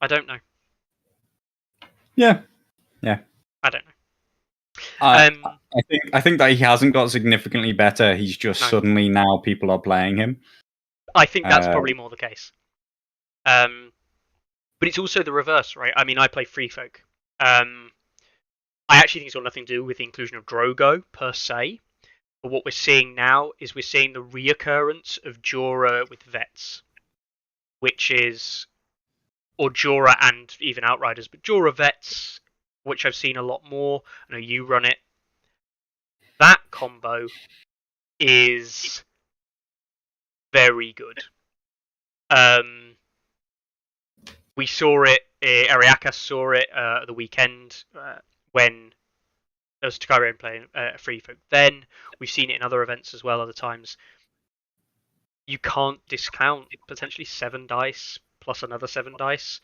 I don't know. Yeah. I don't know. I think that he hasn't got significantly better. He's just suddenly now people are playing him. I think that's probably more the case. But it's also the reverse, right? I mean, I play Free Folk. I actually think it's got nothing to do with the inclusion of Drogo per se. But what we're seeing now is we're seeing the reoccurrence of Jorah with Vets, which is, or Jorah and even Outriders, but Jorah Vets, which I've seen a lot more. I know you run it. That combo is very good. We saw it, Ariakas saw it at the weekend when there was Takarian playing Free Folk. Then we've seen it in other events as well, other times. You can't discount potentially 7 dice plus another 7 dice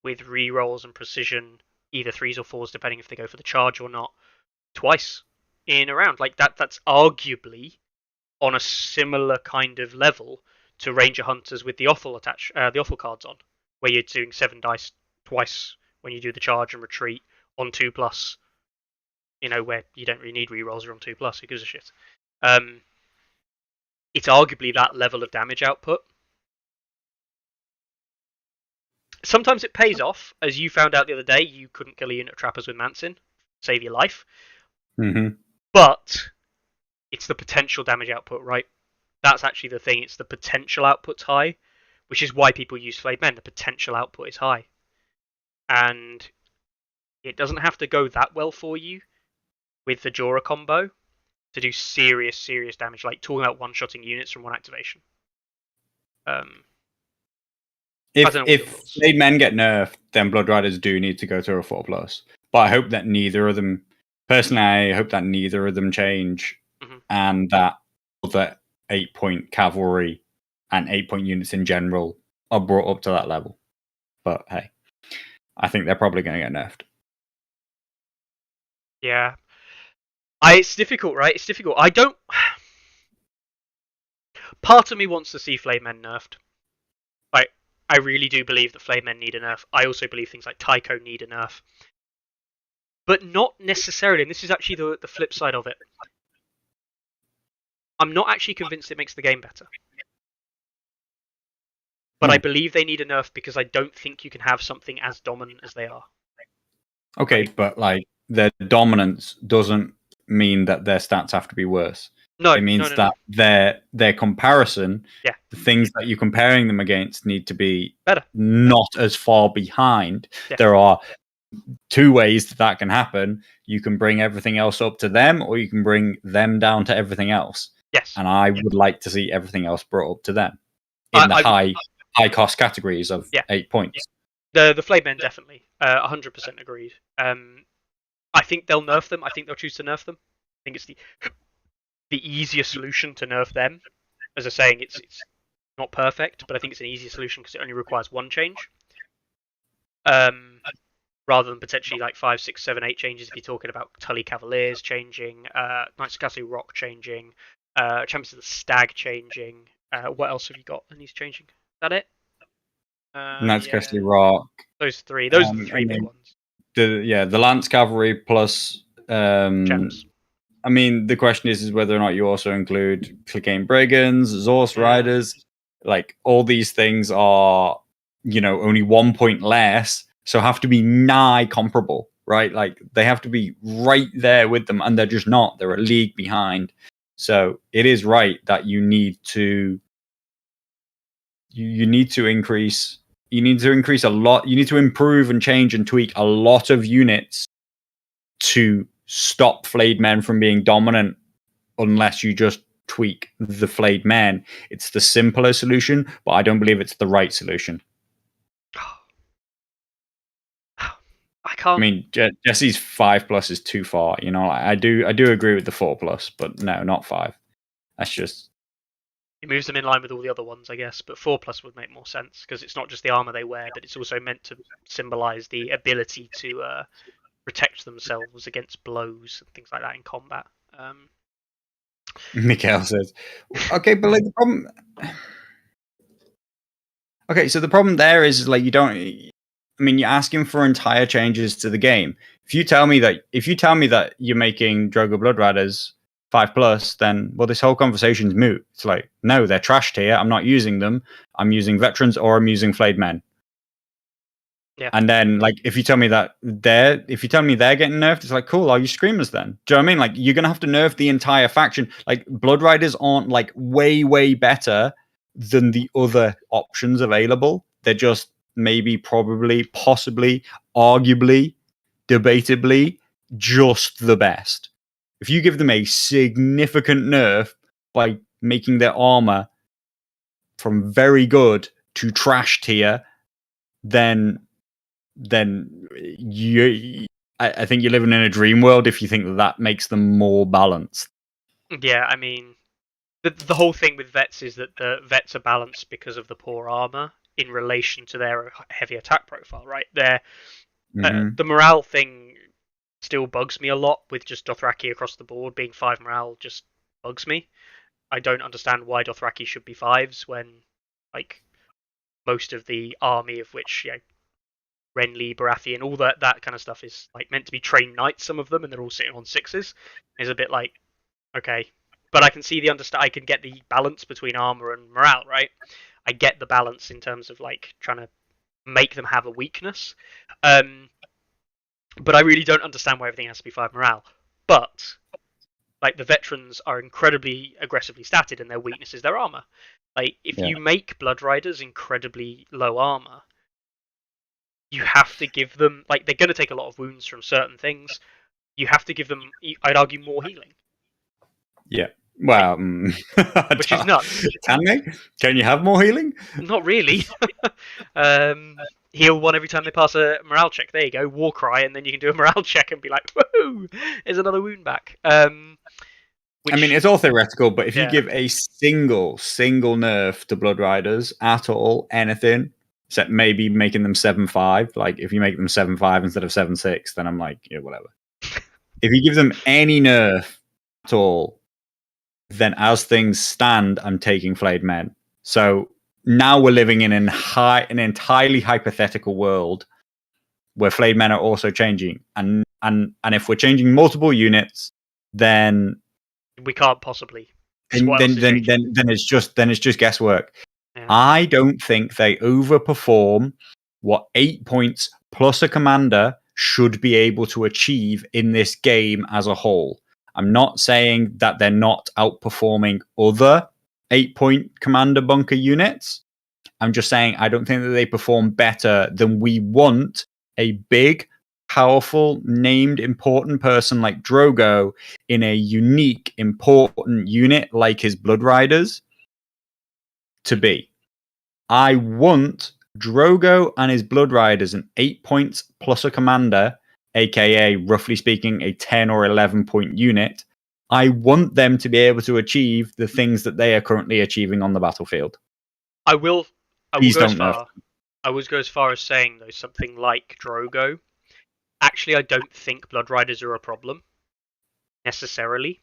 with rerolls and precision, either 3s or 4s, depending if they go for the charge or not, twice in a round. Like that's arguably on a similar kind of level to Ranger Hunters with the offal the offal cards on, where you're doing 7 dice twice when you do the charge and retreat on 2+. You know, where you don't really need rerolls, you're on 2+. Who gives a shit? It's arguably that level of damage output. Sometimes it pays off, as you found out the other day. You couldn't kill a unit of trappers with Mansin, save your life. Mm-hmm. But it's the potential damage output, right? That's actually the thing. It's the potential output's high, which is why people use Flayed Men. The potential output is high. And it doesn't have to go that well for you with the Jorah combo to do serious damage, like talking about one-shotting units from one activation. If Flayed Men get nerfed, then Blood Riders do need to go to a 4+. But I hope that neither of them, personally, I hope that neither of them change, and that other 8-point cavalry and 8-point units in general are brought up to that level. But hey, I think they're probably going to get nerfed. Yeah. It's difficult, right? It's difficult. I don't... Part of me wants to see Flayed Men nerfed. Like, I really do believe that Flayed Men need a nerf. I also believe things like Tycho need a nerf. But not necessarily, and this is actually the flip side of it. I'm not actually convinced it makes the game better. But I believe they need a nerf because I don't think you can have something as dominant as they are. Okay, right? But like their dominance doesn't mean that their stats have to be worse. No, it means that their comparison, the things that you're comparing them against, need to be better, not as far behind. Yeah. There are 2 ways that can happen. You can bring everything else up to them, or you can bring them down to everything else. Yes, and I would like to see everything else brought up to them in the high cost categories of 8 points. The Flayed Men definitely, 100% agreed. I think they'll nerf them. I think they'll choose to nerf them. I think it's the easier solution to nerf them. As I was saying, it's not perfect, but I think it's an easier solution because it only requires 1 change. Rather than potentially like 5, 6, 7, 8 changes if you're talking about Tully Cavaliers changing, Knights of Castle Rock changing, Champions of the Stag changing. What else have you got? And he's changing. Is that it? Knights of Castle Rock. Those 3. Those are the 3 big ones. The Lance Cavalry plus Gems. I mean, the question is whether or not you also include Clicane Brigands, Zorse Riders. Like, all these things are, only 1 point less, so have to be nigh comparable, right? Like they have to be right there with them, and they're just not. They're a league behind. So it is right that you need to increase. You need to increase a lot. You need to improve and change and tweak a lot of units to stop flayed men from being dominant, unless you just tweak the flayed men. It's the simpler solution, but I don't believe it's the right solution. I can't. I mean, Jesse's 5+ is too far. You know, I do agree with the 4+, but no, not 5. That's just. It moves them in line with all the other ones, I guess. But 4+ would make more sense because it's not just the armor they wear, but it's also meant to symbolize the ability to protect themselves against blows and things like that in combat. Mikhail says, okay, but like the problem. Okay, so the problem there is like you don't. I mean, you're asking for entire changes to the game. If you tell me that you're making Drogo Blood Riders 5+, then well, this whole conversation's moot. It's like, no, they're trashed here. I'm not using them. I'm using veterans or I'm using flayed men. Yeah. And then, like, if you tell me they're getting nerfed, it's like, cool. I'll use screamers then. Do you know what I mean? Like, you're gonna have to nerf the entire faction. Like, Blood Riders aren't like way better than the other options available. They're just maybe, probably, possibly, arguably, debatably, just the best. If you give them a significant nerf by making their armor from very good to trash tier, then I think you're living in a dream world if you think that makes them more balanced. Yeah, I mean, the whole thing with vets is that the vets are balanced because of the poor armor in relation to their heavy attack profile, right? The morale thing still bugs me a lot with just Dothraki across the board being 5 morale just bugs me. I don't understand why Dothraki should be 5s when, like, most of the army of which, Renly, Baratheon, all that kind of stuff is like meant to be trained knights, some of them, and they're all sitting on 6s. Is a bit like, okay. But I can see I can get the balance between armor and morale, right? I get the balance in terms of like trying to make them have a weakness. But I really don't understand why everything has to be 5 morale. But like the veterans are incredibly aggressively statted, and their weakness is their armor. Like if you make Blood Riders incredibly low armor, you have to give them, like, they're going to take a lot of wounds from certain things. You have to give them, I'd argue, more healing. Yeah. Well, which is nuts. Can they? Can you have more healing? Not really. Heal 1 every time they pass a morale check. There you go. War cry, and then you can do a morale check and be like, woohoo! There's another wound back. I mean, it's all theoretical, but if you give a single nerf to Blood Riders at all, anything, except maybe making them 7/5, like if you make them 7/5 instead of 7/6, then I'm like, yeah, whatever. If you give them any nerf at all, then as things stand, I'm taking flayed men. So now we're living in an entirely hypothetical world where flayed men are also changing, and if we're changing multiple units, then we can't possibly. Then it's just guesswork. Yeah. I don't think they overperform what 8 points plus a commander should be able to achieve in this game as a whole. I'm not saying that they're not outperforming other 8-point commander bunker units. I'm just saying I don't think that they perform better than we want a big, powerful, named, important person like Drogo in a unique, important unit like his Blood Riders to be. I want Drogo and his Blood Riders an 8 points plus a commander, aka, roughly speaking, a 10 or 11 point unit. I want them to be able to achieve the things that they are currently achieving on the battlefield. I will go as far as saying, though, something like Drogo. Actually, I don't think Blood Riders are a problem, necessarily.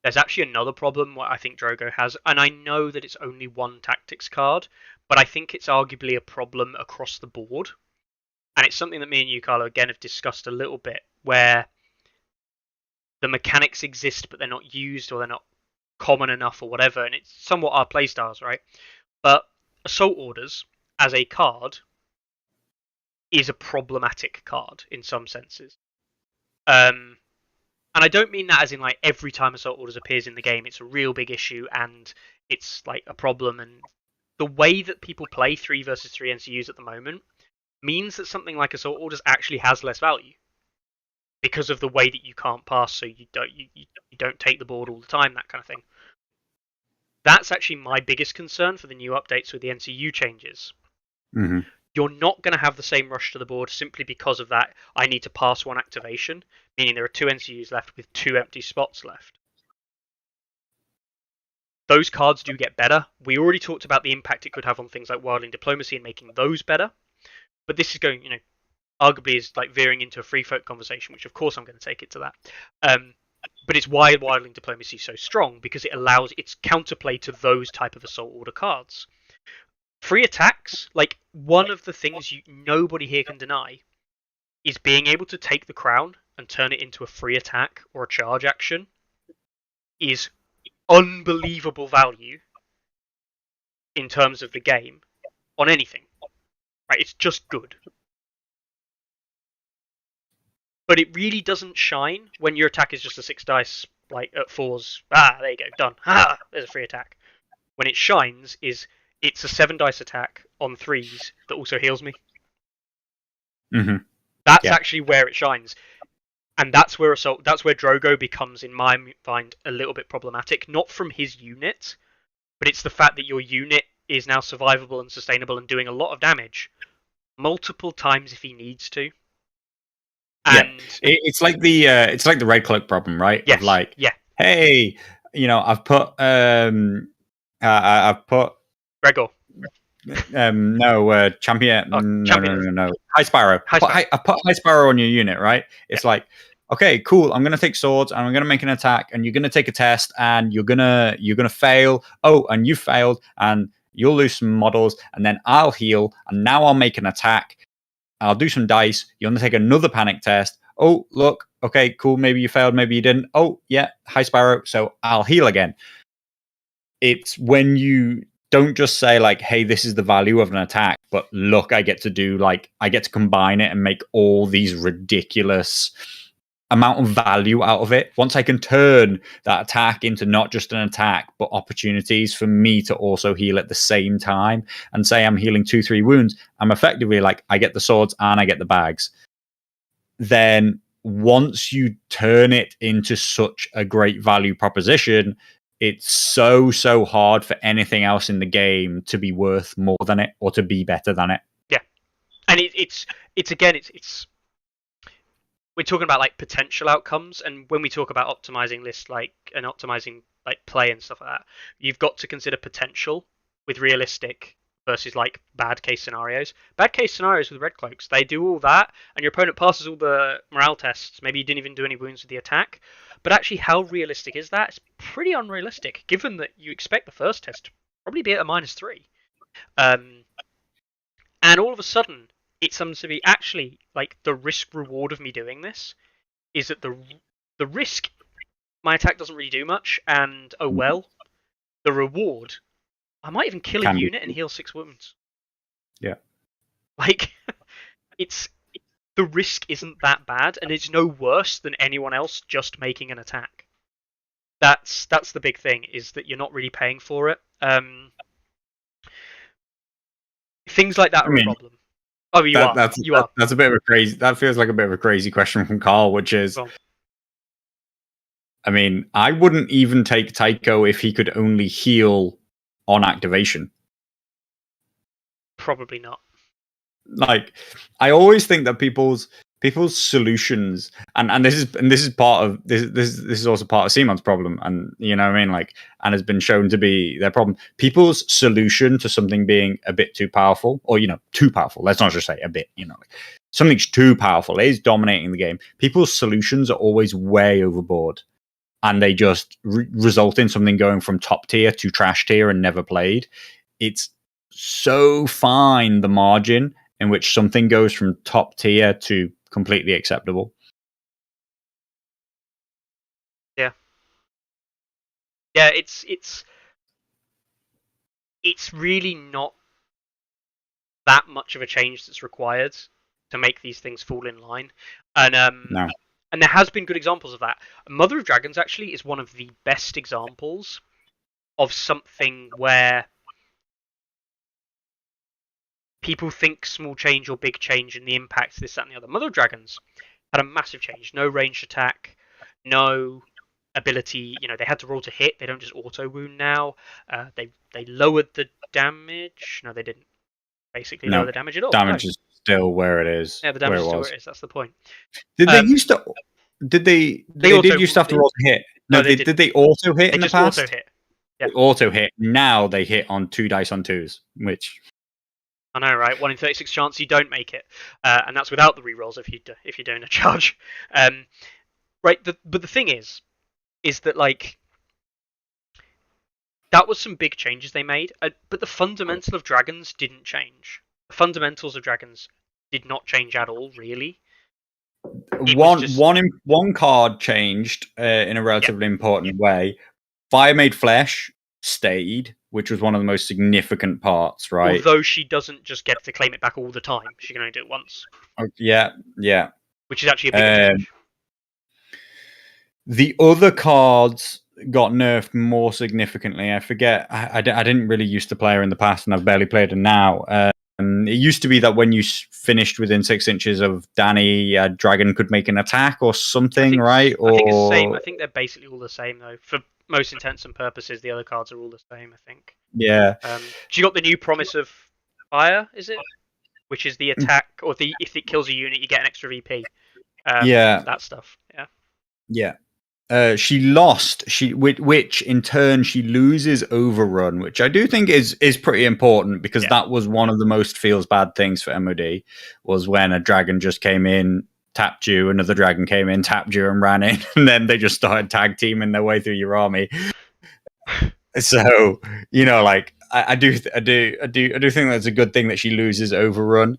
There's actually another problem what I think Drogo has, and I know that it's only one tactics card, but I think it's arguably a problem across the board. And it's something that me and you, Carlo, again have discussed a little bit, where the mechanics exist, but they're not used, or they're not common enough, or whatever, and it's somewhat our playstyles, right? But Assault Orders, as a card, is a problematic card in some senses. And I don't mean that as in like every time Assault Orders appears in the game, it's a real big issue and it's like a problem. And the way that people play 3 versus 3 NCUs at the moment means that something like Assault Orders actually has less value because of the way that you can't pass, so you don't take the board all the time, that kind of thing. That's actually my biggest concern for the new updates with the NCU changes. Mm-hmm. You're not going to have the same rush to the board simply because of that. I need to pass one activation, meaning there are 2 NCUs left with 2 empty spots left. Those cards do get better. We already talked about the impact it could have on things like Wildling Diplomacy and making those better. But this is going, arguably is like veering into a free folk conversation, which of course I'm going to take it to that. But it's why Wildling Diplomacy is so strong, because it allows its counterplay to those type of Assault Order cards. Free attacks, like one of the things nobody here can deny, is being able to take the crown and turn it into a free attack or a charge action is unbelievable value in terms of the game on anything. Right? It's just good. But it really doesn't shine when your attack is just a 6 dice, like at 4s. There you go, done. There's a free attack. When it shines is it's a 7 dice attack on 3s that also heals me. Mm-hmm. That's actually where it shines. And that's where Drogo becomes, in my mind, a little bit problematic. Not from his unit, but it's the fact that your unit is now survivable and sustainable and doing a lot of damage multiple times if he needs to. And it's like the red cloak problem, right? Yes. Of like, yeah. Hey, I've put Gregor. Champion. Oh, no. High Sparrow. I put High Sparrow on your unit, right? It's like, okay, cool. I'm gonna take swords and I'm gonna make an attack, and you're gonna take a test, and you're gonna fail. Oh, and you failed, and you'll lose some models, and then I'll heal, and now I'll make an attack. I'll do some dice. You're gonna take another panic test. Oh, look. Okay, cool. Maybe you failed. Maybe you didn't. Oh, yeah. High Sparrow. So I'll heal again. It's when you don't just say like, hey, this is the value of an attack, but look, I get to combine it and make all these ridiculous amount of value out of it. Once I can turn that attack into not just an attack, but opportunities for me to also heal at the same time, and say I'm healing 2-3 wounds, I'm effectively like, I get the swords and I get the bags. Then once you turn it into such a great value proposition, it's so hard for anything else in the game to be worth more than it or to be better than it. Yeah, and it's we're talking about like potential outcomes, and when we talk about optimizing lists and optimizing like play and stuff like that, you've got to consider potential with realistic versus like bad case scenarios. Bad case scenarios with red cloaks, they do all that, and your opponent passes all the morale tests. Maybe you didn't even do any wounds with the attack, but actually, how realistic is that? It's pretty unrealistic, given that you expect the first test to probably be at a -3. And all of a sudden, it seems to be actually like the risk reward of me doing this is that the risk, my attack doesn't really do much, and oh well, the reward, I might even kill a unit and heal 6 wounds. Yeah, like it's the risk isn't that bad, and it's no worse than anyone else just making an attack. That's the big thing, is that you're not really paying for it. Things like that are a problem. Oh, you are. That's a bit of a crazy. That feels like a bit of a crazy question from Carl, which is, I mean, I wouldn't even take Tycho if he could only heal on activation. Probably not. Like, I always think that people's solutions, and this is part of this is also part of Simon's problem, and you know what I mean, like, and has been shown to be their problem. People's solution to something being a bit too powerful, or too powerful. Let's not just say a bit. Like, something's too powerful, it is dominating the game. People's solutions are always way overboard, and they just result in something going from top tier to trash tier and never played. It's so fine the margin in which something goes from top tier to completely acceptable. Yeah, it's really not that much of a change that's required to make these things fall in line. And no. And there has been good examples of that. Mother of Dragons actually is one of the best examples of something where people think small change or big change and the impact, this, that, and the other. Mother of Dragons had a massive change. No ranged attack, no ability. They had to roll to hit. They don't just auto wound now. They lowered the damage. No, they didn't basically lower No, the damage at all. damage No. is still where it is. Yeah, the Where damage it is still was. where it is. That's the point. Did they used to? Did they? They did used to have to roll to hit. No, they did they auto hit in the past? Auto hit. Yeah. They auto hit. Now they hit on 2 dice on 2s, which I know, right? 1 in 36 chance you don't make it, and that's without the rerolls if you're doing a charge. Right, but the thing is that like that was some big changes they made, but the fundamental of dragons didn't change. The fundamentals of dragons did not change at all, really. One card changed in a relatively important way. Fire Made Flesh stayed, which was one of the most significant parts, right? Although she doesn't just get to claim it back all the time, she can only do it once. Yeah. Which is actually a big change. The other cards got nerfed more significantly. I forget. I didn't really used to play her in the past, and I've barely played her now. It used to be that when you finished within 6 inches of Danny, a dragon could make an attack or something, right? I think it's the same. I think they're basically all the same, though. For most intents and purposes, the other cards are all the same, I think. Yeah. You got the new Promise of Fire, is it? Which is the attack, or if it kills a unit, you get an extra VP. That stuff. Yeah. She lost, which in turn she loses Overrun, which I do think is pretty important, because that was one of the most feels bad things for MOD, was when a dragon just came in, tapped you, another dragon came in, tapped you, and ran in, and then they just started tag teaming their way through your army. So like I do think that's a good thing that she loses Overrun.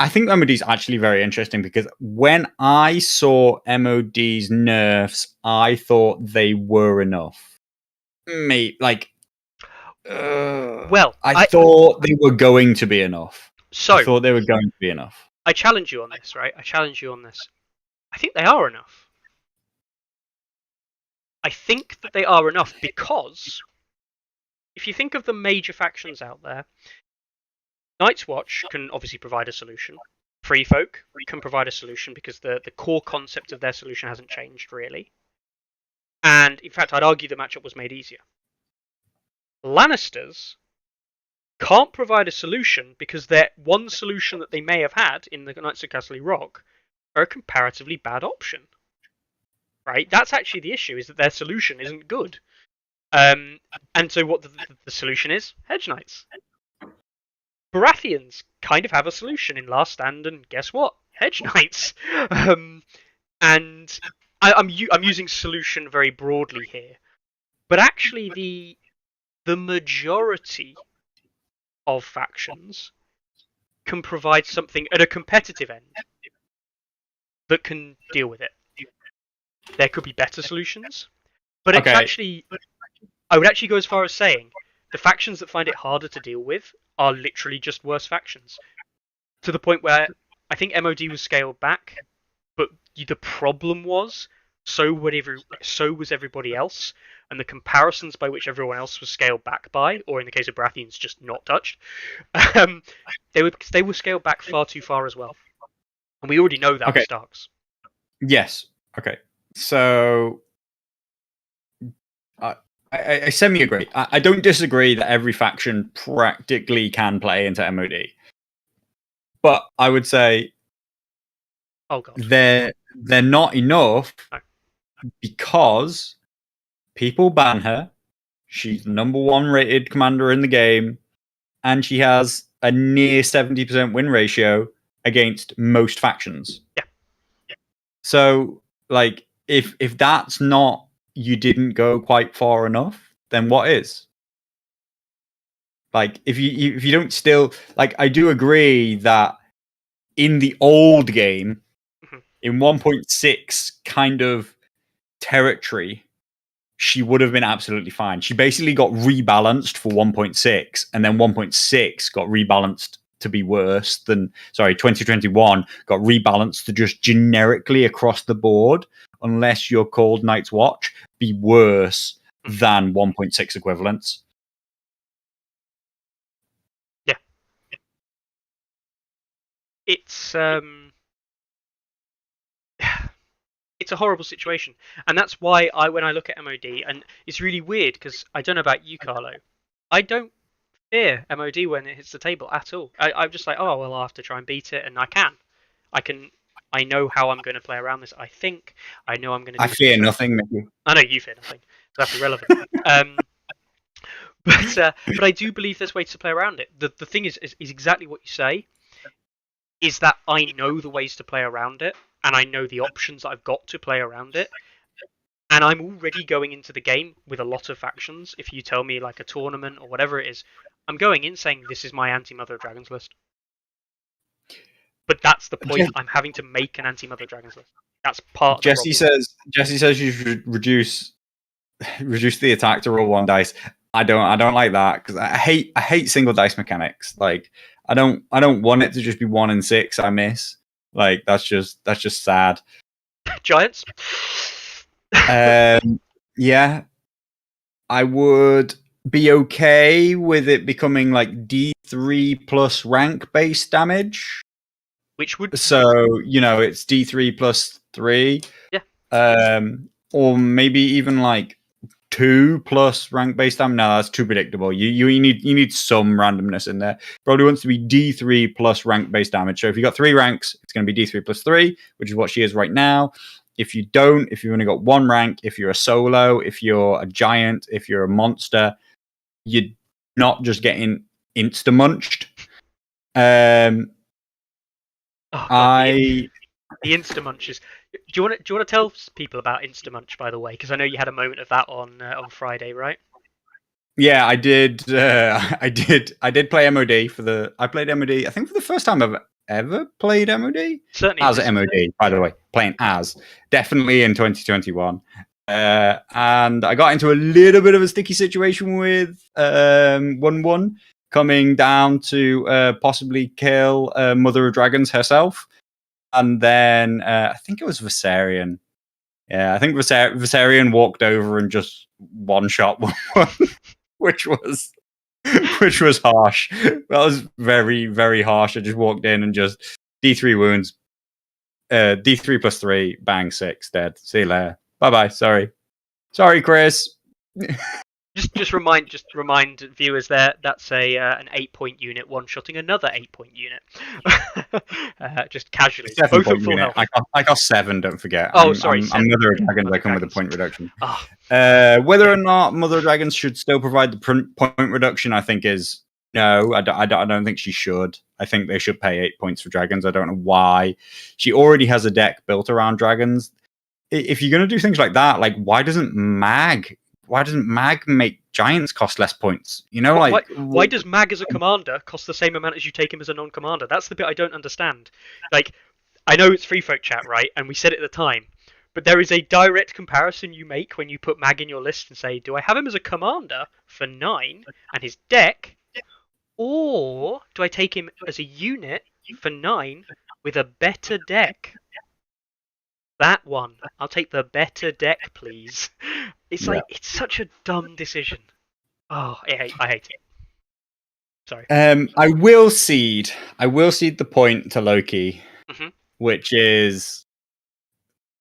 I think MOD is actually very interesting, because when I saw MOD's nerfs, I thought they were enough. I thought they were going to be enough. I thought they were going to be enough. I challenge you on this, right? I think they are enough. I think that they are enough because if you think of the major factions out there, Night's Watch can obviously provide a solution. Free Folk can provide a solution because the core concept of their solution hasn't changed, really. And, in fact, I'd argue the matchup was made easier. Lannisters can't provide a solution because their one solution that they may have had in the Knights of Castle Rock are a comparatively bad option. Right? That's actually the issue, is that their solution isn't good. And so what the solution is? Hedge Knights. Baratheons kind of have a solution in Last Stand, and guess what? Hedge Knights. And I'm using solution very broadly here, but actually the majority of factions can provide something at a competitive end that can deal with it. There could be better solutions, but it's actually, I would actually go as far as saying the factions that find it harder to deal with are literally just worse factions. To the point where I think MOD was scaled back, but the problem was so was everybody else, and the comparisons by which everyone else was scaled back by, or in the case of Baratheons, just not touched, they were scaled back far too far as well. And we already know that with Starks. Yes. Okay. So I semi-agree. I don't disagree that every faction practically can play into MOD. But I would say they're not enough because people ban her. She's the number 1 rated commander in the game, and she has a near 70% win ratio against most factions. Yeah. So, like, if that's not, you didn't go quite far enough, then what is? Like, if you don't still, like, I do agree that in the old game, in 1.6 kind of territory, she would have been absolutely fine. She basically got rebalanced for 1.6, and then 1.6 got rebalanced to be worse than 2021 got rebalanced to just generically across the board, unless you're called Night's Watch, be worse than 1.6 equivalents. Yeah. It's it's a horrible situation, and that's why when I look at MOD, and it's really weird because I don't know about you, Carlo, I don't fear MOD when it hits the table at all. I'm just like, oh well, I'll have to try and beat it, and I know how I'm going to play around this. I know I'm going to. I fear nothing, Mickey. I know you fear nothing. So that's irrelevant. But I do believe there's ways to play around it. The thing is exactly what you say. Is that I know the ways to play around it, and I know the options that I've got to play around it. And I'm already going into the game with a lot of factions. If you tell me like a tournament or whatever it is, I'm going in saying this is my anti-Mother of Dragons list. But that's the point. I'm having to make an anti-Mother of Dragons list. That's part of the problem. Jesse says you should reduce the attack to roll 1 dice. I don't like that because I hate single dice mechanics. Like I don't want it to just be 1 and 6 I miss. Like that's just sad. Giants? Yeah. I would be okay with it becoming like D3 plus rank based damage. Which would it's D3 plus 3. Yeah. Or maybe even like 2 plus rank based damage. No, that's too predictable. You need some randomness in there. Probably wants to be D3 plus rank based damage. So if you got 3 ranks, it's going to be D3 plus 3, which is what she is right now. If you've only got 1 rank, if you're a solo, if you're a giant, if you're a monster, you're not just getting insta munched. The insta munches. Do you want to tell people about insta munch, by the way? Because I know you had a moment of that on Friday, right? Yeah, I did. I did play MOD I played MOD. I think for the first time I've ever played MOD. Certainly as MOD, by the way, playing as definitely in 2021. And I got into a little bit of a sticky situation with 1-1 coming down to possibly kill Mother of Dragons herself, and then I think it was Viserion. Yeah, I think Viserion walked over and just one shot which was harsh. That was very, very harsh. I just walked in and just D3 wounds, D3 plus 3, bang, 6, dead. See you later. Bye bye. Sorry, Chris. Just remind viewers there that's an 8-point unit one-shotting another 8-point unit. Just casually. 7-point unit. I got 7. Don't forget. Oh, sorry. I'm Mother of Dragons. I come with a point reduction. Oh. Whether or not Mother of Dragons should still provide the point reduction, I think is no. I don't think she should. I think they should pay 8 points for dragons. I don't know why. She already has a deck built around dragons. If you're going to do things like that, like why doesn't Mag make giants cost less points? Why does Mag as a commander cost the same amount as you take him as a non-commander? That's the bit I don't understand. Like, I know it's free folk chat, right? And we said it at the time, but there is a direct comparison you make when you put Mag in your list and say, do I have him as a commander for 9 and his deck, or do I take him as a unit for 9 with a better deck? That one. I'll take the better deck, please. It's like, it's such a dumb decision. Oh, I hate it. Sorry. I will cede the point to Loki, which is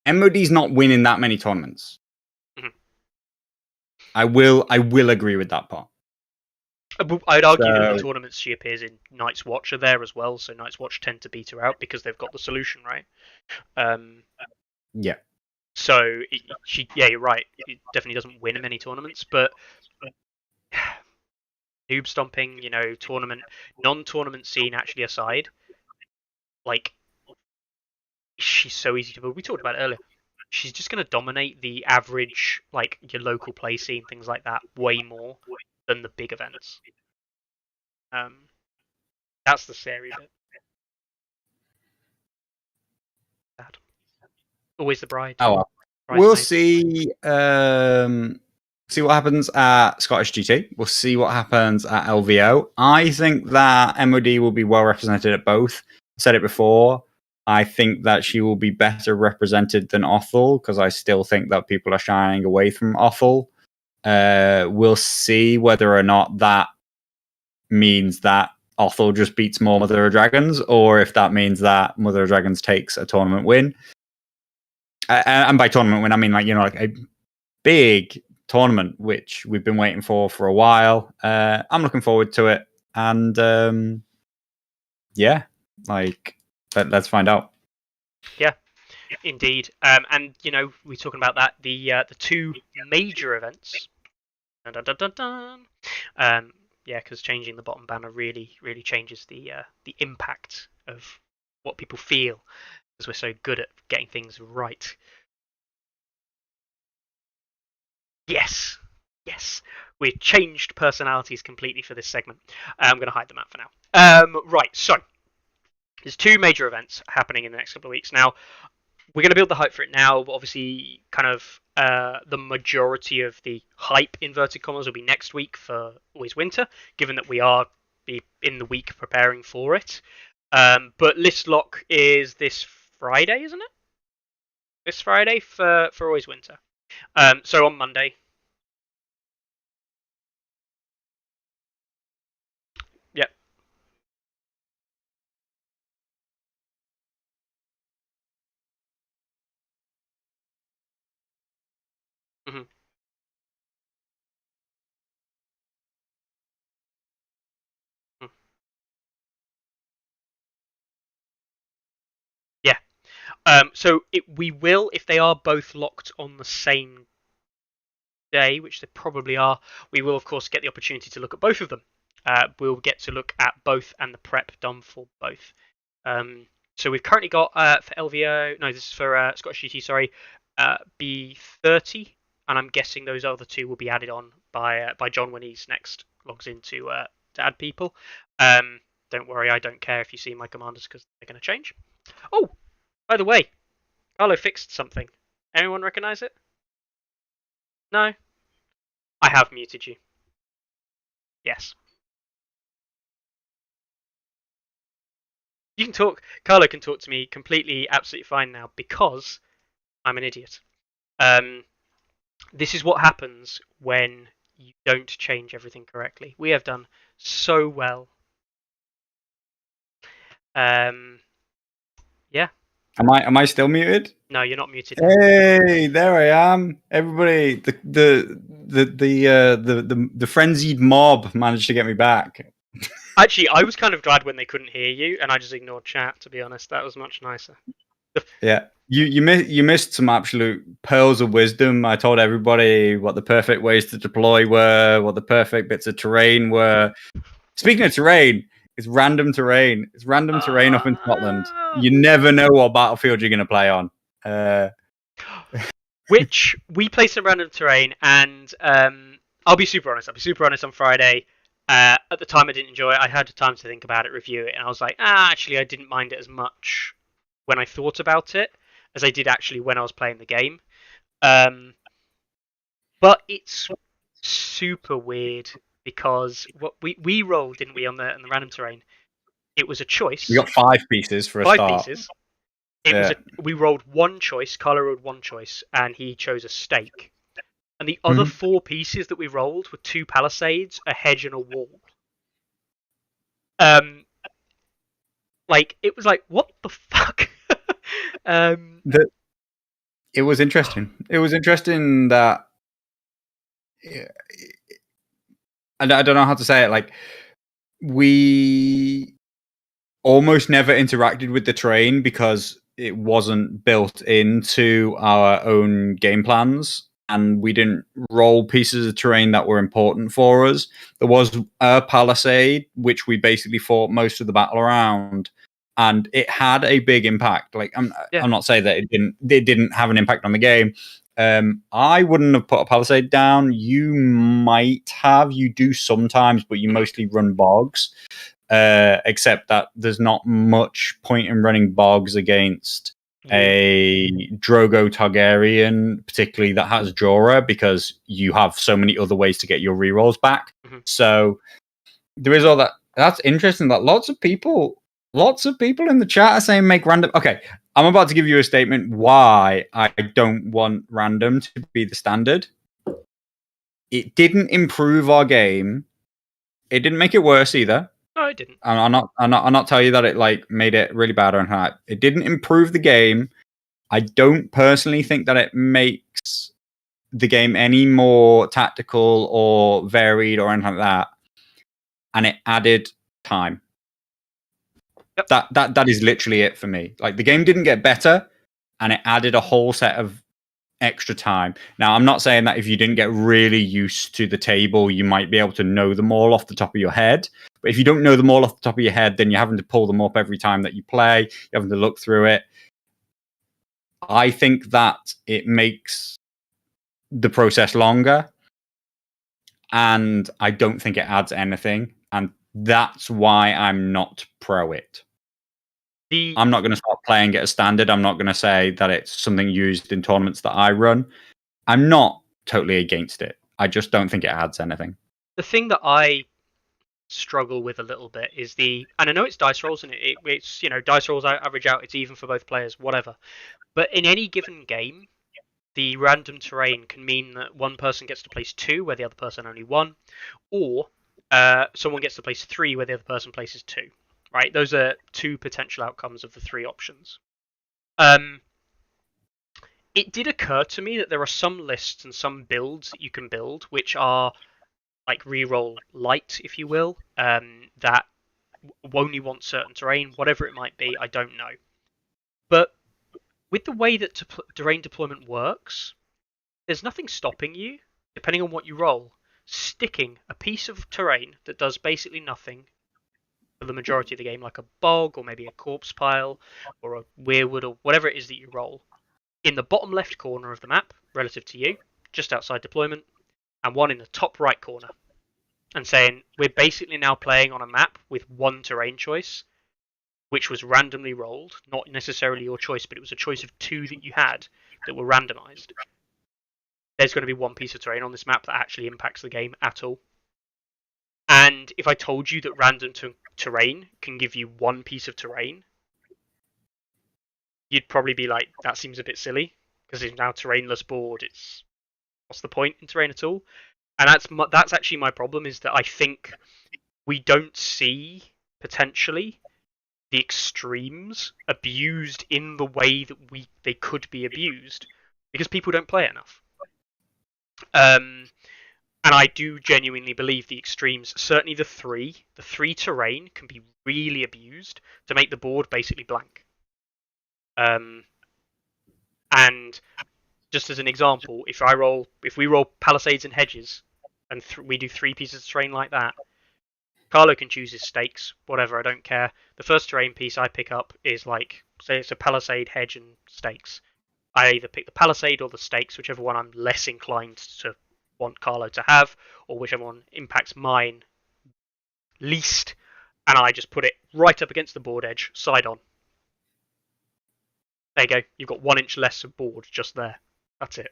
MOD's not winning that many tournaments. I will agree with that part. I'd argue that the tournaments she appears in, Night's Watch are there as well, so Night's Watch tend to beat her out because they've got the solution, right? Yeah. So you're right. It definitely doesn't win many tournaments, but noob stomping, non-tournament scene actually aside, like she's so easy to build. We talked about it earlier. She's just going to dominate the average, like your local play scene, things like that, way more than the big events. That's the scary bit. Sad. Always the bride. Oh, well. We'll see. see what happens at Scottish GT. We'll see what happens at LVO. I think that MOD will be well represented at both. I said it before. I think that she will be better represented than Othel because I still think that people are shying away from Othel. We'll see whether or not that means that Othel just beats more Mother of Dragons, or if that means that Mother of Dragons takes a tournament win. And by tournament win, I mean like a big tournament, which we've been waiting for a while. I'm looking forward to it, and yeah, like let's find out. Yeah, indeed. And we're talking about that the two major events. Dun, dun, dun, dun, dun. Yeah, because changing the bottom banner really changes the impact of what people feel, because we're so good at getting things right. Yes. We've changed personalities completely for this segment. I'm going to hide them out for now. Right, so there's two major events happening in the next couple of weeks. Now, we're going to build the hype for it now, but obviously kind of the majority of the hype, inverted commas, will be next week for Always Winter, given that we are in the week preparing for it. But list lock is this Friday, isn't it? This Friday for Always Winter. So on Monday. Yep. Mm-hmm. Yeah. So we will, if they are both locked on the same day, which they probably are, we will of course get the opportunity to look at both of them. We'll get to look at both and the prep done for both. So we've currently got for LVO, no, this is for Scottish GT, sorry, B30, and I'm guessing those other two will be added on by John when he's next logs in to add people. Don't worry, I don't care if you see my commanders because they're going to change. Oh, by the way, Carlo fixed something. Anyone recognize it? No? I have muted you. Yes. You can talk. Carlo can talk to me completely, absolutely fine now because I'm an idiot. This is what happens when you don't change everything correctly. We have done so well. Yeah. Am I still muted? No, you're not muted. Hey, there I am. Everybody, the frenzied mob managed to get me back. Actually, I was kind of glad when they couldn't hear you, and I just ignored chat. To be honest, that was much nicer. Yeah, you missed some absolute pearls of wisdom. I told everybody what the perfect ways to deploy were, what the perfect bits of terrain were. Speaking of terrain, it's random terrain. It's random terrain up in Scotland. You never know what battlefield you're going to play on. Which we play some random terrain, and I'll be super honest. On Friday. At the time, I didn't enjoy it. I had time to think about it, review it, and I was like, actually, I didn't mind it as much when I thought about it as I did actually when I was playing the game. But it's super weird because what we rolled, didn't we, on the random terrain? It was a choice. We got 5 pieces for a five start. Pieces. We rolled one choice. Carlo rolled one choice, and he chose a stake. And the other 4 pieces that we rolled were 2 palisades, a hedge, and a wall. Like it was like, what the fuck? It was interesting. It was interesting that I don't know how to say it. Like we almost never interacted with the terrain because it wasn't built into our own game plans, and we didn't roll pieces of terrain that were important for us. There was a palisade, which we basically fought most of the battle around, and it had a big impact. Like I'm not saying that it didn't have an impact on the game. I wouldn't have put a palisade down. You might have. You do sometimes, but you mostly run bogs. Except that there's not much point in running bogs against a Drogo Targaryen, particularly that has Jorah, because you have so many other ways to get your rerolls back. Mhm. So there is all that. That's interesting that lots of people in the chat are saying make random. Okay, I'm about to give you a statement why I don't want random to be the standard. It didn't improve our game. It didn't make it worse either. No, it didn't. I'm not tell you that it like made it really bad or anything. It didn't improve the game. I don't personally think that it makes the game any more tactical or varied or anything like that. And it added time. Yep. That is literally it for me. Like the game didn't get better, and it added a whole set of extra time. Now, I'm not saying that if you didn't get really used to the table, you might be able to know them all off the top of your head. But if you don't know them all off the top of your head, then you're having to pull them up every time that you play. You're having to look through it. I think that it makes the process longer, and I don't think it adds anything. And that's why I'm not pro it. I'm not going to start playing it as standard. I'm not going to say that it's something used in tournaments that I run. I'm not totally against it. I just don't think it adds anything. The thing that I struggle with a little bit is and I know it's dice rolls, and it's dice rolls average out. It's even for both players, whatever. But in any given game, the random terrain can mean that one person gets to place 2 where the other person only 1, or someone gets to place 3 where the other person places 2. Right? Those are 2 potential outcomes of the 3 options. It did occur to me that there are some lists and some builds that you can build which are like reroll light, if you will, that only want certain terrain, whatever it might be. I don't know. But with the way that terrain deployment works, there's nothing stopping you, depending on what you roll, sticking a piece of terrain that does basically nothing for the majority of the game, like a bog or maybe a corpse pile or a weirwood or whatever it is that you roll, in the bottom left corner of the map relative to you, just outside deployment, and one in the top right corner. And saying we're basically now playing on a map with one terrain choice, which was randomly rolled, not necessarily your choice, but it was a choice of 2 that you had that were randomized. There's going to be one piece of terrain on this map that actually impacts the game at all. And if I told you that random terrain can give you one piece of terrain, you'd probably be like, that seems a bit silly, because it's now terrainless board. What's the point in terrain at all? And that's actually my problem, is that I think we don't see, potentially, the extremes abused in the way that they could be abused, because people don't play it enough. And I do genuinely believe the extremes, certainly the three terrain, can be really abused to make the board basically blank. And just as an example, if we roll palisades and hedges, and we do 3 pieces of terrain like that, Carlo can choose his stakes, whatever, I don't care. The first terrain piece I pick up is like, say it's a palisade, hedge, and stakes. I either pick the palisade or the stakes, whichever one I'm less inclined to want Carlo to have, or whichever one impacts mine least, and I just put it right up against the board edge, side on. There you go. You've got 1 inch less of board just there. That's it.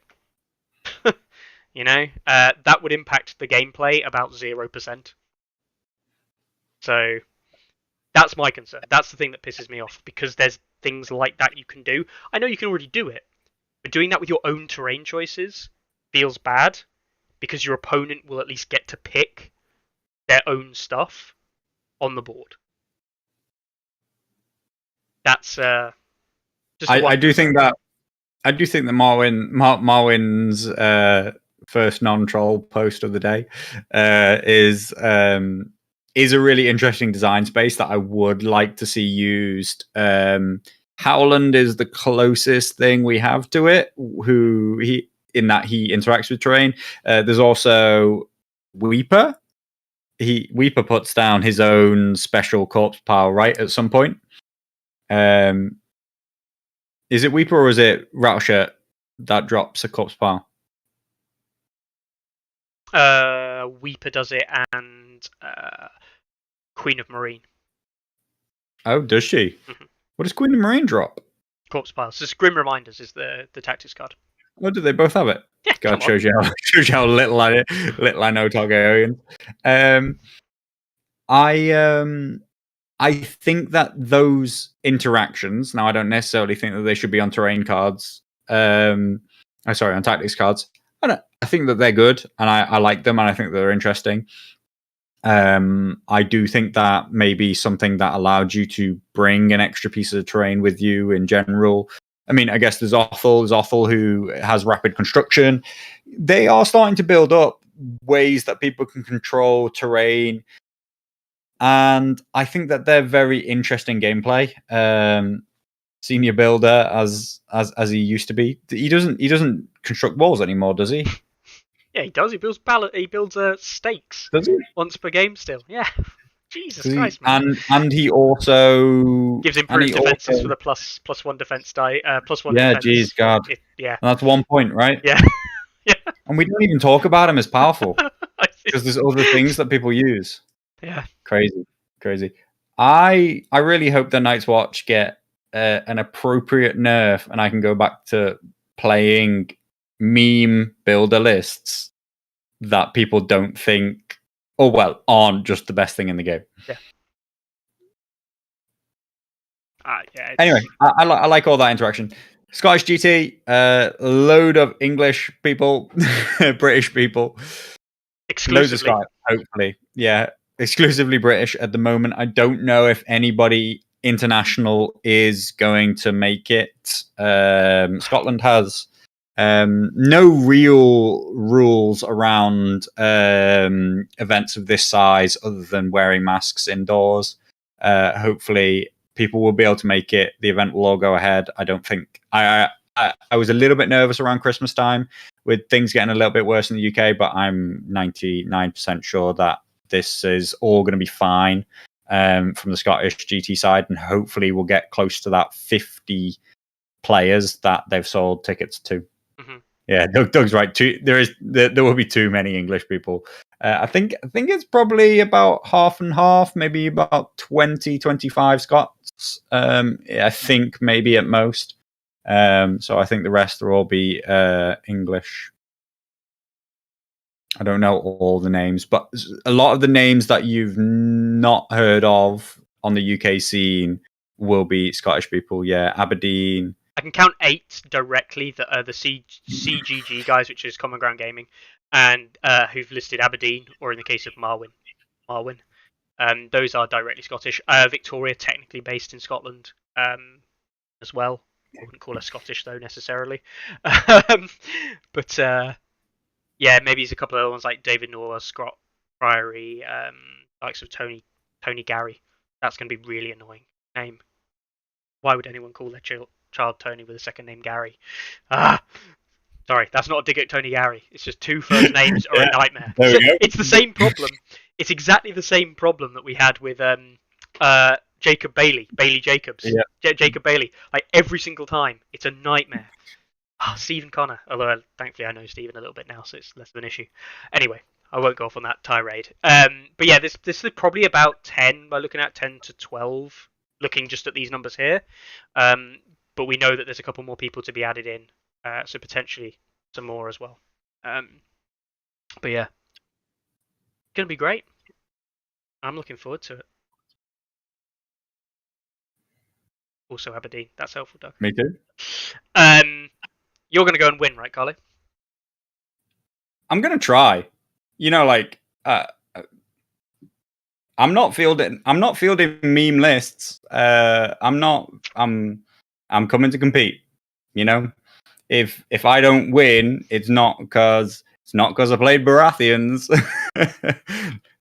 That would impact the gameplay about 0%. So that's my concern. That's the thing that pisses me off, because there's things like that you can do. I know you can already do it, but doing that with your own terrain choices feels bad, because your opponent will at least get to pick their own stuff on the board. That's just. I do think that Marwin's first non-troll post of the day is a really interesting design space that I would like to see used. Howland is the closest thing we have to it, he interacts with terrain. There's also Weeper. Weeper puts down his own special corpse pile, right, at some point. Is it Weeper or is it Rattleshirt that drops a corpse pile? Weeper does it, and Queen of Marine. Oh, does she? Mm-hmm. What does Queen of Marine drop? corpse piles. So Grim Reminders is the tactics card. Oh, do they both have it? Yeah, God, shows you how little I know Targaryen. I think that those interactions. Now, I don't necessarily think that they should be on terrain cards. On tactics cards. I think that they're good, and I like them, and I think they're interesting. I do think that maybe something that allowed you to bring an extra piece of terrain with you in general. I mean, I guess there's Othel who has rapid construction. They are starting to build up ways that people can control terrain, and I think that they're very interesting gameplay. Senior builder as he used to be. He doesn't construct walls anymore, does he? Yeah, he does. He builds stakes. Does he? Once per game still. Yeah. Jesus Christ, man. And he also gives improved defenses for the +1 defense die. +1 yeah, defense. geez, God. Yeah. And that's 1 point, right? Yeah. Yeah. And we don't even talk about him as powerful because there's other things that people use. Yeah. Crazy. I really hope the Night's Watch get an appropriate nerf, and I can go back to playing meme builder lists that people don't think, aren't just the best thing in the game. Yeah. Yeah. Anyway, I like all that interaction. Scottish GT, load of English people, British people, loads of Scottish, hopefully. Yeah, exclusively British at the moment. I don't know if anybody international is going to make it. Scotland has no real rules around events of this size other than wearing masks indoors. Hopefully people will be able to make it. The event will all go ahead. I don't think I was a little bit nervous around Christmas time with things getting a little bit worse in the UK, but I'm 99% sure that this is all going to be fine from the Scottish GT side, and hopefully we'll get close to that 50 players that they've sold tickets to. Mm-hmm. Yeah, Doug's right. There will be too many English people. I think it's probably about half and half, maybe about 20-25 Scots. I think maybe at most. So I think the rest will all be English. I don't know all the names, but a lot of the names that you've not heard of on the UK scene will be Scottish people. Yeah, Aberdeen. I can count 8 directly that are the CGG guys, which is Common Ground Gaming, and who've listed Aberdeen, or in the case of Marwin. Those are directly Scottish. Victoria, technically based in Scotland as well. I wouldn't call her Scottish, though, necessarily. But yeah, maybe there's a couple of other ones like David Noor, Scott Priory, likes of Tony Gary. That's going to be really annoying name. Why would anyone call their child Tony with a second name Gary? Sorry, that's not a dig at Tony Gary. It's just 2 first names are a nightmare. It's the same problem. It's exactly the same problem that we had with Jacob Bailey Jacobs. Yeah. Jacob Bailey. Like every single time, it's a nightmare. Stephen Connor. Although thankfully I know Stephen a little bit now, so it's less of an issue. Anyway, I won't go off on that tirade. But yeah, this is probably about 10. By looking at 10 to 12, looking just at these numbers here. But we know that there's a couple more people to be added in, so potentially some more as well. But yeah, gonna be great. I'm looking forward to it. Also Aberdeen. That's helpful, Doug. Me too. You're going to go and win, right, Carly? I'm going to try. I'm not fielding meme lists. I'm coming to compete. If I don't win, it's not because I played Baratheons.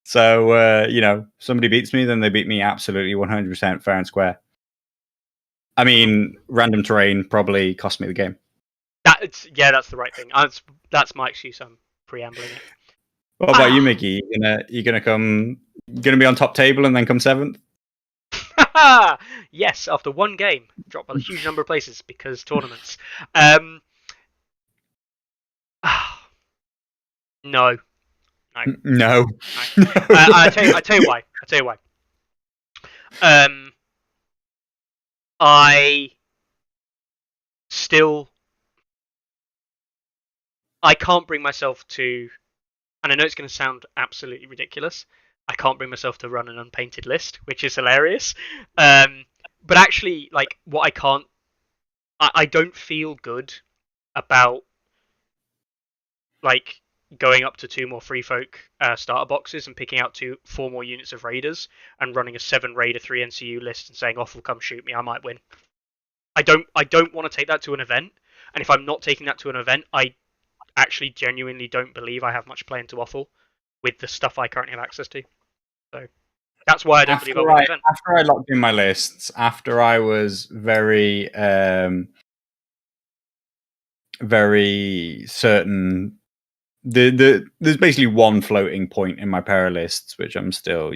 So somebody beats me, then they beat me absolutely 100% fair and square. I mean, random terrain probably cost me the game. That's the right thing. That's my excuse. I'm preambling it. What about you, Mickey? You gonna be on top table and then come 7th? Yes, after one game, drop a huge number of places because tournaments. No. No. I tell you why. still, I can't bring myself to, and I know it's going to sound absolutely ridiculous. I can't bring myself to run an unpainted list, which is hilarious. But actually, like, what I can't, I don't feel good about like going up to 2 more free folk starter boxes and picking out 4 more units of raiders and running a 7 raider 3 NCU list and saying, "Off will come shoot me, I might win." I don't want to take that to an event, and if I'm not taking that to an event, I actually genuinely don't believe I have much play into Waffle with the stuff I currently have access to. So that's why I don't believe I'll win the event. After I locked in my lists, after I was very certain, there's basically one floating point in my para lists, which I'm still,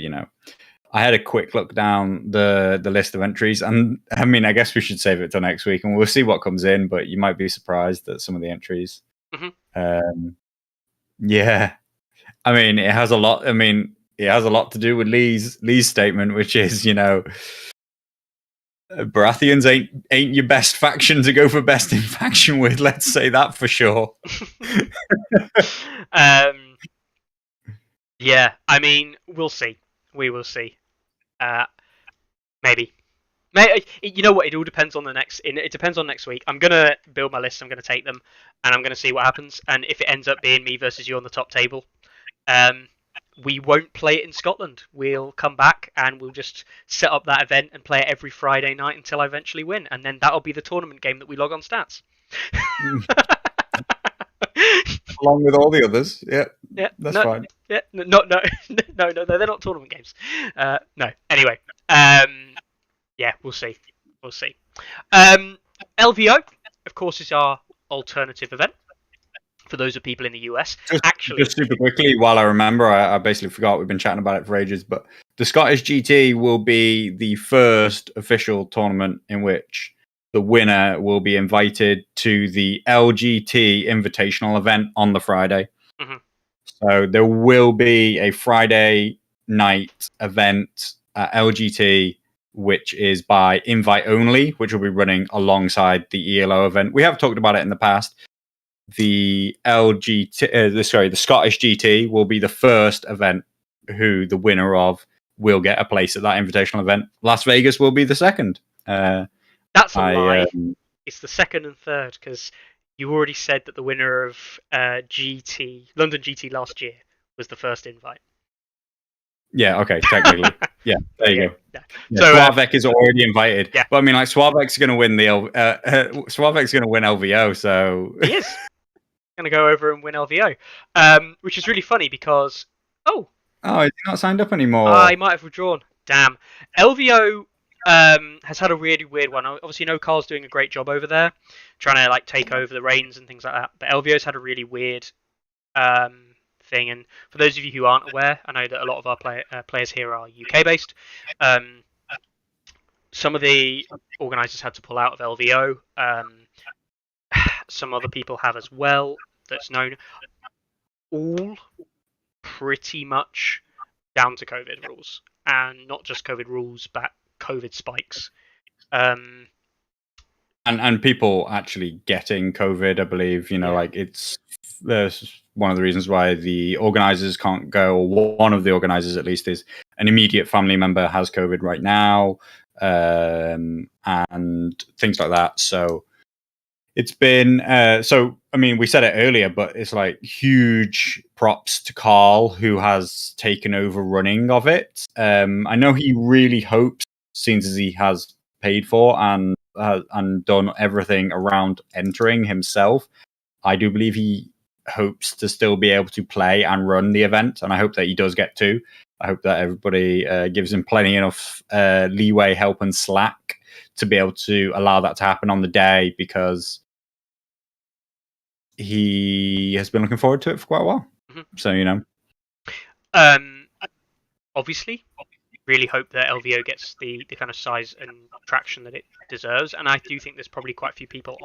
I had a quick look down the list of entries, and I mean, I guess we should save it till next week, and we'll see what comes in. But you might be surprised at some of the entries. Mm-hmm. Yeah, I mean, it has a lot. I mean, it has a lot to do with Lee's statement, which is, Baratheons ain't your best faction to go for best in faction with. Let's say that for sure. Yeah, I mean, we'll see. We will see. Maybe. You know what? It all depends on the next. It depends on next week. I'm gonna build my list. I'm gonna take them, and I'm gonna see what happens. And if it ends up being me versus you on the top table, we won't play it in Scotland. We'll come back and we'll just set up that event and play it every Friday night until I eventually win, and then that'll be the tournament game that we log on stats. Along with all the others, yeah, that's fine. Yeah, no, they're not tournament games. No, anyway, yeah, we'll see. LVO, of course, is our alternative event for those of people in the US. Just super quickly, while I remember, I basically forgot. We've been chatting about it for ages, but the Scottish GT will be the first official tournament in which the winner will be invited to the LGT Invitational event on the Friday. Mm-hmm. So there will be a Friday night event at LGT, which is by invite only, which will be running alongside the ELO event. We have talked about it in the past. The the Scottish GT will be the first event who the winner of will get a place at that invitational event. Las Vegas will be the second. That's a lie. It's the second and third, because you already said that the winner of London GT last year was the first invite. Yeah, okay, technically. Yeah, there you go. Yeah. So Slavek is already invited. Yeah. But I mean, like, Slavek's going to win Slavek's going to win LVO, so he is going to go over and win LVO, which is really funny because is he not signed up anymore? I might have withdrawn. Damn. LVO has had a really weird one. Obviously, Carl's doing a great job over there, trying to like take over the reins and things like that. But LVO's had a really weird thing. And for those of you who aren't aware, I know that a lot of our players here are UK based. Some of the organisers had to pull out of LVO. Some other people have as well. That's known. All pretty much down to COVID rules, and not just COVID rules, but COVID spikes. And people actually getting COVID, I believe. Like it's one of the reasons why the organisers can't go, or one of the organisers at least, is an immediate family member has COVID right now, and things like that. So it's been I mean, we said it earlier, but it's like huge props to Carl, who has taken over running of it. I know he really hopes, since he has paid for and done everything around entering himself, I do believe he hopes to still be able to play and run the event, and I hope that he does get to. I hope that everybody gives him plenty enough leeway, help, and slack to be able to allow that to happen on the day, because he has been looking forward to it for quite a while. Mm-hmm. So, obviously, really hope that LVO gets the kind of size and traction that it deserves. And I do think there's probably quite a few people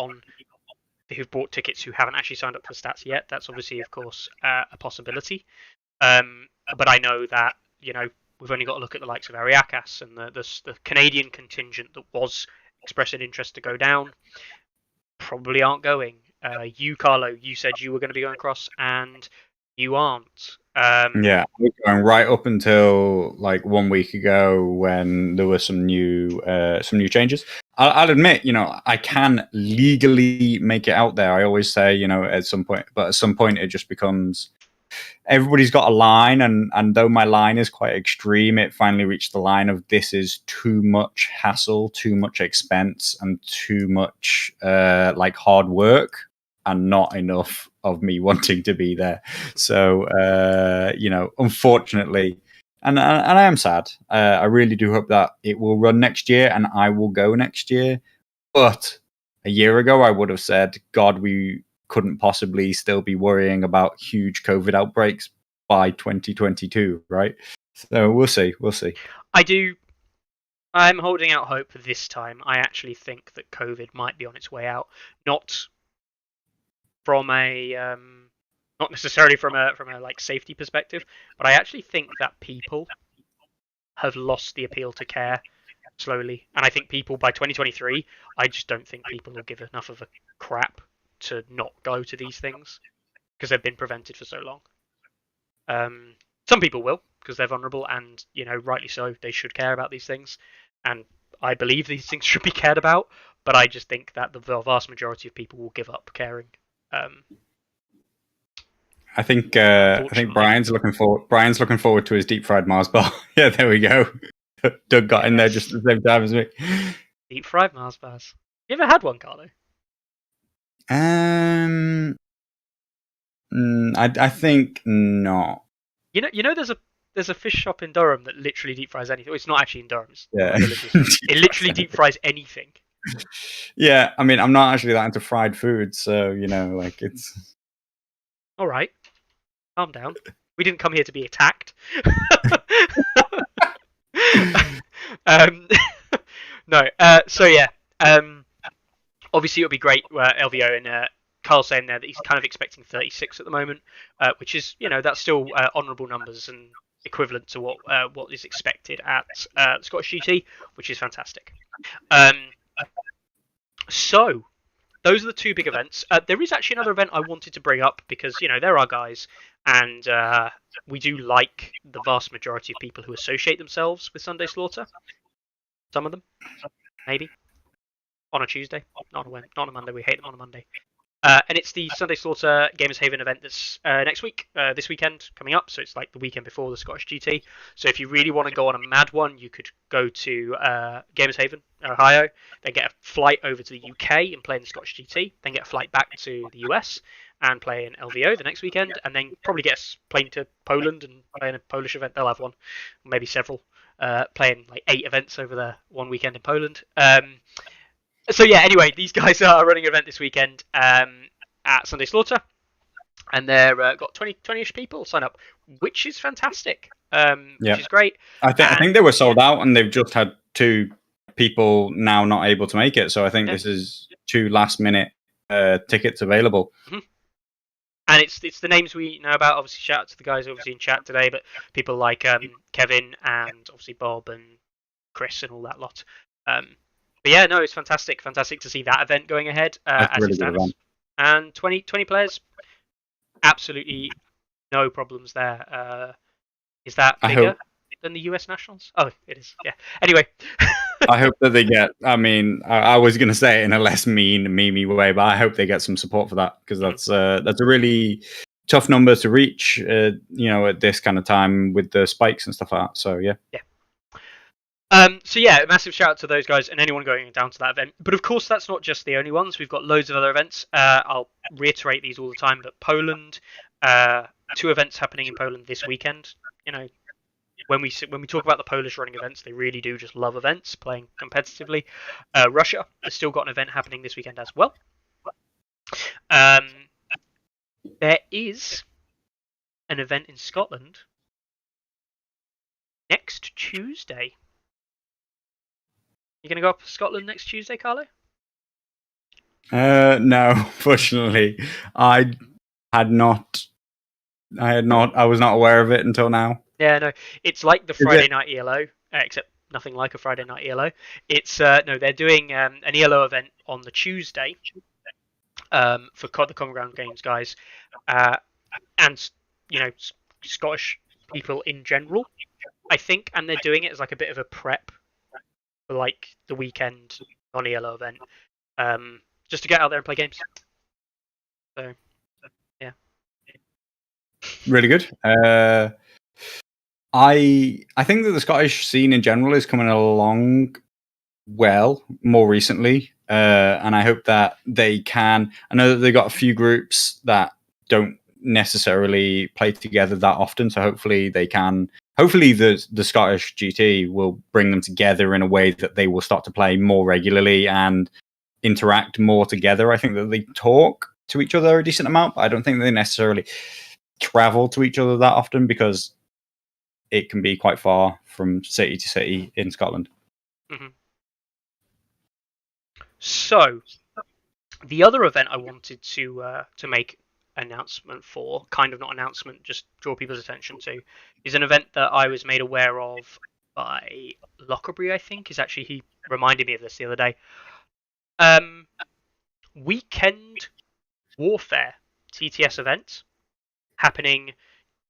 who've bought tickets who haven't actually signed up for stats yet. That's obviously, of course, a possibility. But I know that, we've only got to look at the likes of Ariakas and the Canadian contingent that was expressing interest to go down. probably aren't going. You, Carlo, you said you were going to be going across, and you aren't. Yeah, I was going right up until like 1 week ago when there were some new changes. I'll admit, I can legally make it out there. I always say, at some point, but at some point it just becomes everybody's got a line, and though my line is quite extreme, it finally reached the line of this is too much hassle, too much expense, and too much like hard work, and not enough of me wanting to be there. So unfortunately, and I am sad. I really do hope that it will run next year and I will go next year. But a year ago, I would have said, God, we couldn't possibly still be worrying about huge COVID outbreaks by 2022, right? So we'll see. We'll see. I'm holding out hope for this time. I actually think that COVID might be on its way out, not from a not necessarily from a like safety perspective, but I actually think that people have lost the appeal to care slowly, and I think people by 2023, I just don't think people will give enough of a crap to not go to these things because they've been prevented for so long. Some people will because they're vulnerable, and rightly so. They should care about these things, and I believe these things should be cared about. But I just think that the vast majority of people will give up caring. I think Brian's looking forward to his deep fried Mars bar. Yeah, there we go. Doug got in there just at the same time as me. Deep fried Mars bars. You ever had one, Carlo? I think not. There's a fish shop in Durham that literally deep fries anything. Well, it's not actually in Durham. It's Yeah. it literally deep fries anything. Yeah, I mean, I'm not actually that into fried food, so like it's. All right, calm down. We didn't come here to be attacked. No. So yeah. Obviously, it would be great. LVO and Carl saying there that he's kind of expecting 36 at the moment, which is that's still honourable numbers and equivalent to what is expected at the Scottish GT, which is fantastic. So those are the two big events. There is actually another event I wanted to bring up because there are guys, and we do like the vast majority of people who associate themselves with Sunday Slaughter. Some of them, maybe, on a Tuesday, not on a Monday. We hate them on a Monday. And it's the Sunday Slaughter Gamers Haven event that's next week, this weekend coming up. So it's like the weekend before the Scottish GT. So if you really want to go on a mad one, you could go to Gamers Haven, Ohio, then get a flight over to the UK and play in the Scottish GT, then get a flight back to the US and play in LVO the next weekend, and then probably get a plane to Poland and play in a Polish event. They'll have one, maybe several, playing like 8 events over the one weekend in Poland. So yeah, anyway, these guys are running an event this weekend at Sunday Slaughter, and they're got 20-ish people sign up, which is fantastic. Which is great. I think they were sold out, and they've just had 2 people now not able to make it. So I think this is 2 last-minute tickets available. Mm-hmm. And it's the names we know about. Obviously, shout out to the guys obviously in chat today, but people like Kevin and obviously Bob and Chris and all that lot. But yeah, no, it's fantastic to see that event going ahead as it stands. And 20 players, absolutely no problems there. Is that bigger than the US Nationals? Oh, it is, yeah. Anyway. I hope that they get, I mean, I was going to say it in a less memey way, but I hope they get some support for that, because that's a really tough number to reach, at this kind of time with the spikes and stuff like that. So, yeah. Yeah. So yeah, massive shout out to those guys and anyone going down to that event. But of course, that's not just the only ones. We've got loads of other events. I'll reiterate these all the time, but Poland, 2 events happening in Poland this weekend. When we talk about the Polish running events, they really do just love events, playing competitively. Russia has still got an event happening this weekend as well. There is an event in Scotland next Tuesday. You going to go up to Scotland next Tuesday, Carlo? No, fortunately. I was not aware of it until now. Yeah, no. It's like the Friday night ELO, except nothing like a Friday night ELO. It's no, they're doing an ELO event on the Tuesday, for the Common Ground Games guys, and Scottish people in general, I think, and they're doing it as like a bit of a prep for like the weekend non-ELO event, just to get out there and play games. So, yeah. Really good. I think that the Scottish scene in general is coming along well more recently, and I hope that they can. I know that they got a few groups that don't necessarily play together that often, so hopefully they can. Hopefully, the Scottish GT will bring them together in a way that they will start to play more regularly and interact more together. I think that they talk to each other a decent amount, but I don't think they necessarily travel to each other that often because it can be quite far from city to city in Scotland. Mm-hmm. So, the other event I wanted to make announcement for, kind of not announcement, just draw people's attention to, is an event that I was made aware of by Lockerbie, I think. He reminded me of this the other day. Weekend Warfare TTS event happening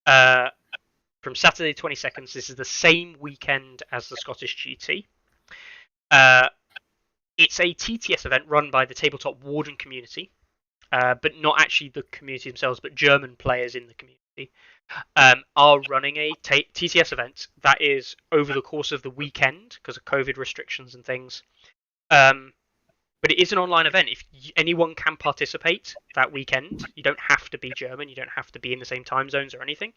from Saturday 22nd. This is the same weekend as the Scottish GT. It's a TTS event run by the Tabletop Warden community, but not actually the community themselves, but German players in the community are running a TTS event that is over the course of the weekend because of COVID restrictions and things. But it is an online event. If anyone can participate that weekend, you don't have to be German. You don't have to be in the same time zones or anything.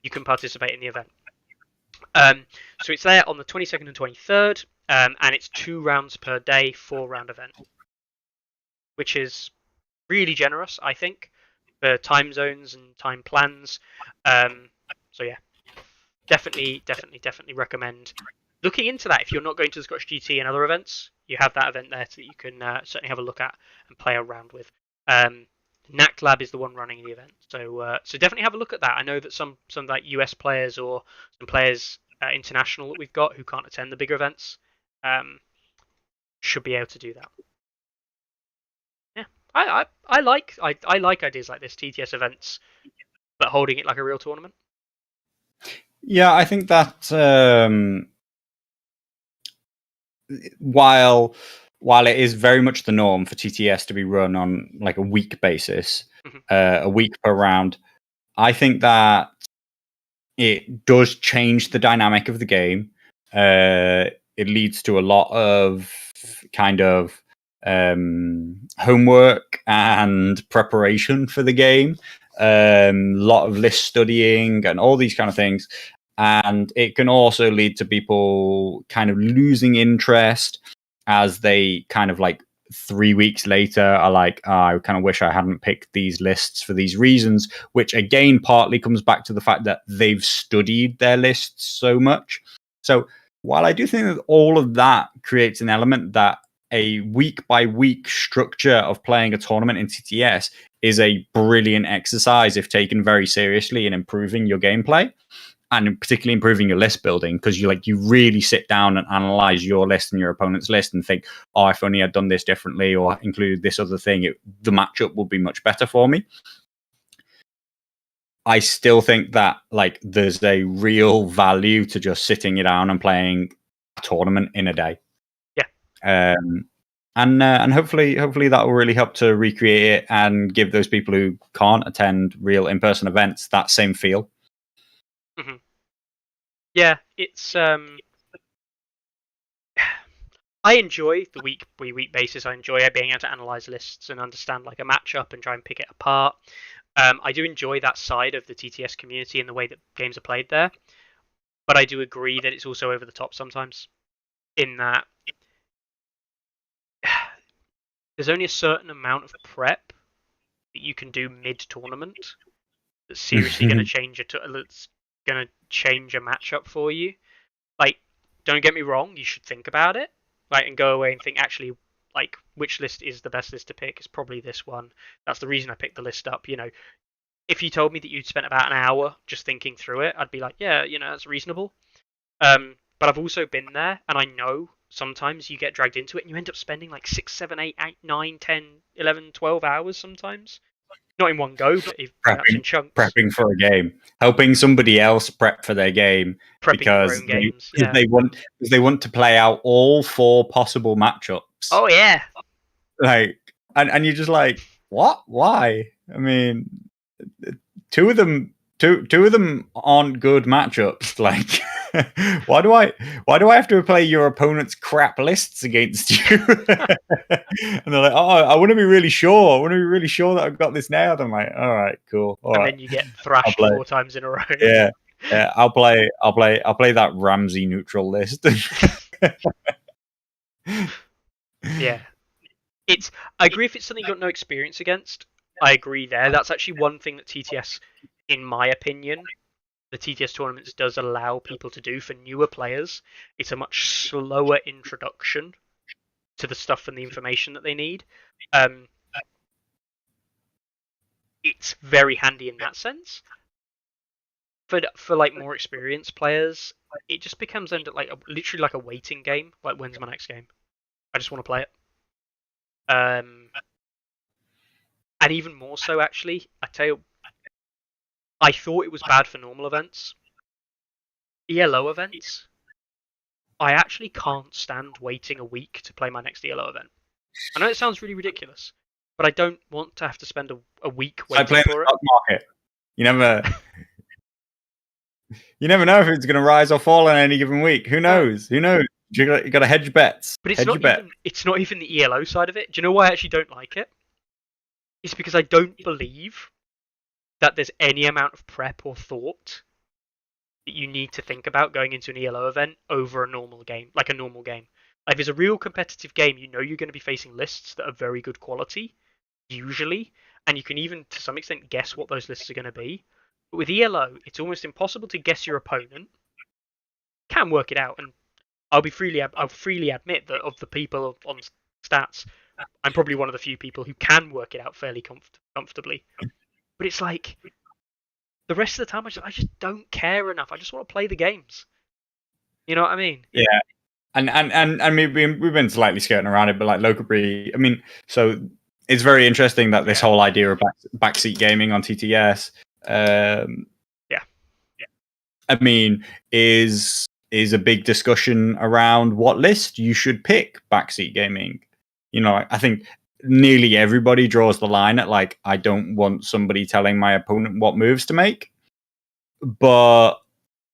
You can participate in the event. So it's there on the 22nd and 23rd, and it's 2 rounds per day, 4-round event, which is really generous, I think, for time zones and time plans. So yeah, definitely recommend looking into that. If you're not going to the Scottish GT and other events, you have that event there that you can certainly have a look at and play around with. NAC Lab is the one running the event, so definitely have a look at that. I know that some like US players or some players international that we've got who can't attend the bigger events should be able to do that. Yeah, I like ideas like this, TTS events, but holding it like a real tournament. Yeah, I think that while it is very much the norm for TTS to be run on like a week basis, a week per round, I think that it does change the dynamic of the game. It leads to a lot of kind of homework and preparation for the game, a lot of list studying and all these kind of things. And it can also lead to people kind of losing interest as they kind of like 3 weeks later are like, oh, I kind of wish I hadn't picked these lists for these reasons, which again partly comes back to the fact that they've studied their lists so much. So while I do think that all of that creates an element that a week by week structure of playing a tournament in TTS is a brilliant exercise if taken very seriously in improving your gameplay, and particularly improving your list building, because you really sit down and analyze your list and your opponent's list and think, oh, if only I'd done this differently or included this other thing, the matchup would be much better for me. I still think that like there's a real value to just sitting down and playing a tournament in a day. Yeah. And hopefully that will really help to recreate it and give those people who can't attend real in-person events that same feel. Mm-hmm. Yeah, it's I enjoy the week by week basis. I enjoy being able to analyze lists and understand like a matchup and try and pick it apart. I do enjoy that side of the TTS community and the way that games are played there, but I do agree that it's also over the top sometimes, in that there's only a certain amount of prep that you can do mid-tournament that's seriously going to change that's going to change a matchup for you. Like, don't get me wrong, you should think about it, like, and go away and think, actually, like, which list is the best list to pick? It's probably this one. That's the reason I picked the list up. If you told me that you'd spent about an hour just thinking through it, I'd be like, yeah, that's reasonable. But I've also been there, and I know sometimes you get dragged into it and you end up spending like 6, 7, 8, 9, 10, 11, 12 hours sometimes. Not in one go, but perhaps in chunks. Prepping for a game, helping somebody else prep for their game Prepping your own games, yeah. they want to play out all 4 possible matchups. Oh yeah. Like, and you're just like, what? Why? I mean, two of them aren't good matchups. Like, why do I have to play your opponent's crap lists against you? And they're like, oh, I want to be really sure. I want to be really sure that I've got this nailed. I'm like, all right, cool. All right. Then you get thrashed 4 times in a row. Yeah. I'll play that Ramsey neutral list. Yeah. I agree if it's something you've got no experience against. I agree there. That's actually one thing that TTS, in my opinion, the TTS tournaments does allow people to do for newer players. It's a much slower introduction to the stuff and the information that they need. It's very handy in that sense. For like more experienced players, it just becomes literally like a waiting game. Like, when's my next game? I just want to play it. And even more so, actually, I tell you, I thought it was bad for normal events. ELO events, I actually can't stand waiting a week to play my next ELO event. I know it sounds really ridiculous, but I don't want to have to spend a week waiting for it. Stock market. You never know if it's going to rise or fall in any given week. Who knows? Who knows? You got to hedge bets. But it's not even the ELO side of it. Do you know why I actually don't like it? It's because I don't believe that there's any amount of prep or thought that you need to think about going into an ELO event over a normal game, like a normal game. Like, if it's a real competitive game, you know you're going to be facing lists that are very good quality, usually, and you can even, to some extent, guess what those lists are going to be. But with ELO, it's almost impossible to guess your opponent. Can work it out, and I'll freely admit that of the people on stats, I'm probably one of the few people who can work it out fairly comfortably. But it's like, the rest of the time, I just don't care enough. I just want to play the games. You know what I mean? Yeah. And we've been slightly skirting around it, but like local breed, I mean, so it's very interesting that this whole idea of backseat gaming on TTS, I mean, is a big discussion around what list you should pick backseat gaming. You know, I think nearly everybody draws the line at like, I don't want somebody telling my opponent what moves to make. But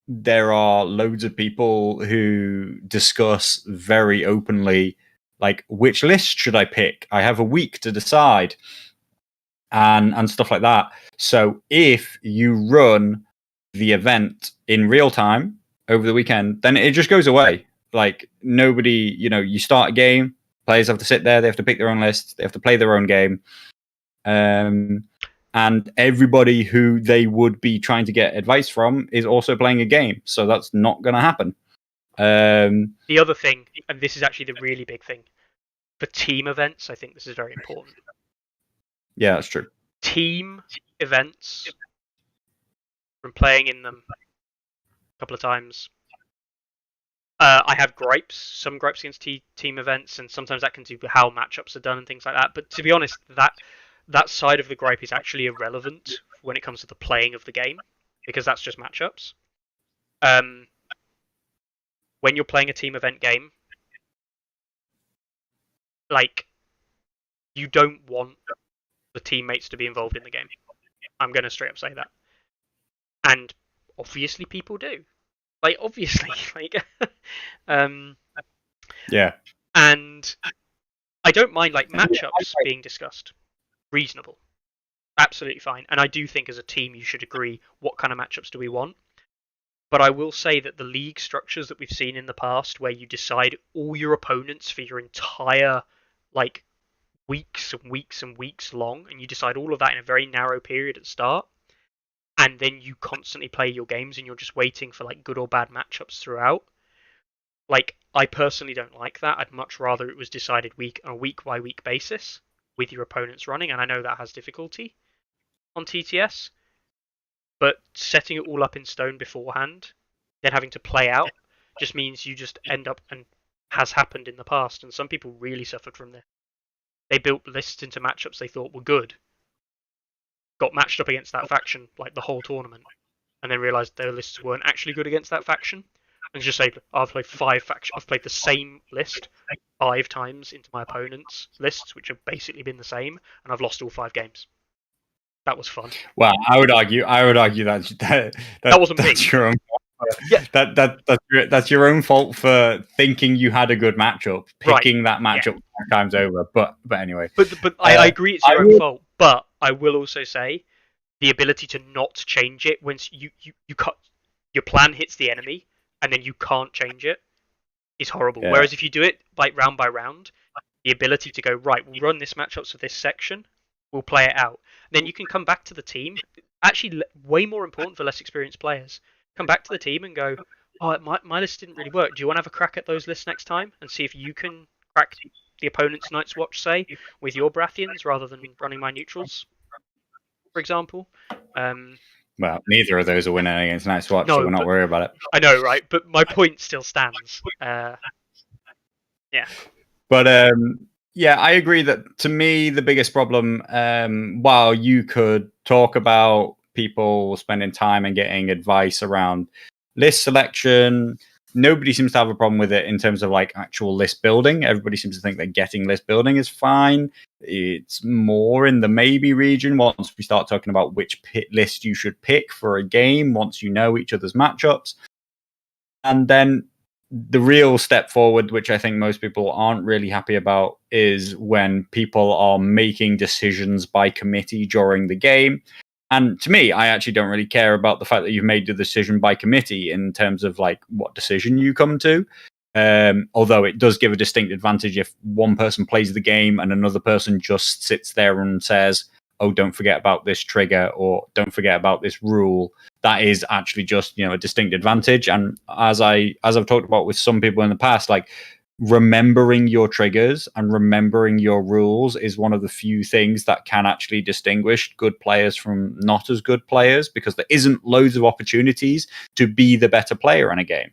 there are loads of people who discuss very openly, like, which list should I pick? I have a week to decide, and stuff like that. So if you run the event in real time over the weekend, then it just goes away. Like, nobody, you start a game, players have to sit there, they have to pick their own list, they have to play their own game. And everybody who they would be trying to get advice from is also playing a game. So that's not going to happen. The other thing, and this is actually the really big thing, for team events, I think this is very important. Yeah, that's true. Team events, from playing in them a couple of times, I have some gripes against team events, and sometimes that can do with how matchups are done and things like that. But to be honest, that side of the gripe is actually irrelevant when it comes to the playing of the game, because that's just matchups. When you're playing a team event game, like, you don't want the teammates to be involved in the game. I'm going to straight up say that. And obviously people do. Like, obviously. Yeah. And I don't mind, like, matchups being discussed. Reasonable. Absolutely fine. And I do think as a team you should agree what kind of matchups do we want. But I will say that the league structures that we've seen in the past, where you decide all your opponents for your entire, like, weeks and weeks and weeks long, and you decide all of that in a very narrow period at the start, and then you constantly play your games and you're just waiting for, like, good or bad matchups throughout. Like, I personally don't like that. I'd much rather it was decided on a week by week basis with your opponents running, and I know that has difficulty on TTS, but setting it all up in stone beforehand, then having to play out, just means you just end up, and has happened in the past, and some people really suffered from this. They built lists into matchups they thought were good, got matched up against that faction like the whole tournament, and then realised their lists weren't actually good against that faction, and just say, I've played 5 factions, I've played the same list 5 times into my opponent's lists, which have basically been the same, and I've lost all 5 games. That was fun. Well, I would argue that wasn't that's me. your own. Yeah. That's your own fault for thinking you had a good matchup, picking that Yeah. matchup 5 times over. But anyway, But I agree it's your own fault. But I will also say the ability to not change it once you cut your plan hits the enemy and then you can't change it is horrible. Yeah. Whereas if you do it like round by round, the ability to go, right, we'll run this matchup for this section, we'll play it out. Then you can come back to the team. Actually, way more important for less experienced players. Come back to the team and go, oh, my list didn't really work. Do you want to have a crack at those lists next time and see if you can crack the opponent's Night's Watch, say, with your Brathians rather than running my neutrals, for example? Well, neither of those are winning against Night's Watch, No, so we're not worried about it. I know, right? But my point still stands. Yeah. But yeah, I agree that to me the biggest problem, while you could talk about people spending time and getting advice around list selection, nobody seems to have a problem with it in terms of like actual list building. Everybody seems to think that getting list building is fine. It's more in the maybe region once we start talking about which list you should pick for a game, once you know each other's matchups. And then the real step forward, which I think most people aren't really happy about, is when people are making decisions by committee during the game. And to me, I actually don't really care about the fact that you've made the decision by committee in terms of like what decision you come to. Although it does give a distinct advantage if one person plays the game and another person just sits there and says, oh, don't forget about this trigger or don't forget about this rule. That is actually just, a distinct advantage. And as I've talked about with some people in the past, like remembering your triggers and remembering your rules is one of the few things that can actually distinguish good players from not as good players, because there isn't loads of opportunities to be the better player in a game.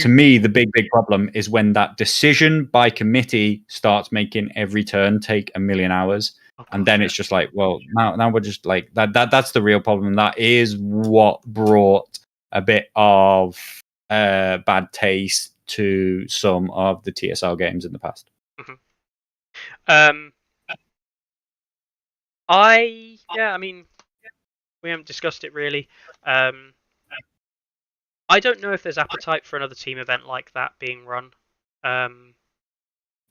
To me, the big problem is when that decision by committee starts making every turn take a million hours. And then it's just like, well, now we're just like that's the real problem. That is what brought a bit of bad taste to some of the TSL games in the past. Mm-hmm. I mean, we haven't discussed it really. I don't know if there's appetite for another team event like that being run. I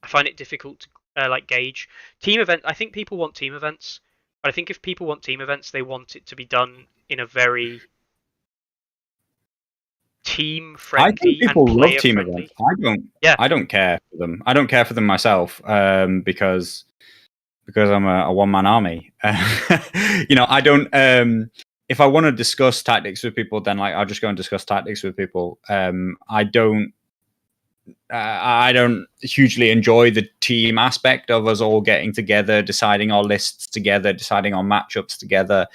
find it difficult to gauge team event. I think people want team events, but I think if people want team events, they want it to be done in a very team friendly and player team friendly. Events. I don't care for them. I don't care for them myself, because I'm a one man army. I don't. If I want to discuss tactics with people, then I'll just go and discuss tactics with people. I don't hugely enjoy the team aspect of us all getting together, deciding our lists together, deciding our matchups together.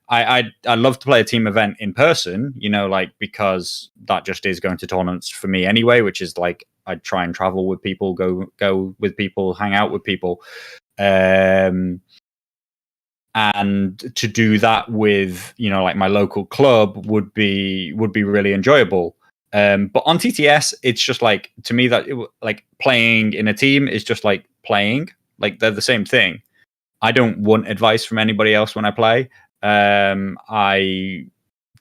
I love to play a team event in person, because that just is going to tournaments for me anyway, which is like I try and travel with people, go with people, hang out with people. And to do that with my local club would be really enjoyable. But on TTS, it's just like, to me, that playing in a team is just like playing. Like, they're the same thing. I don't want advice from anybody else when I play. I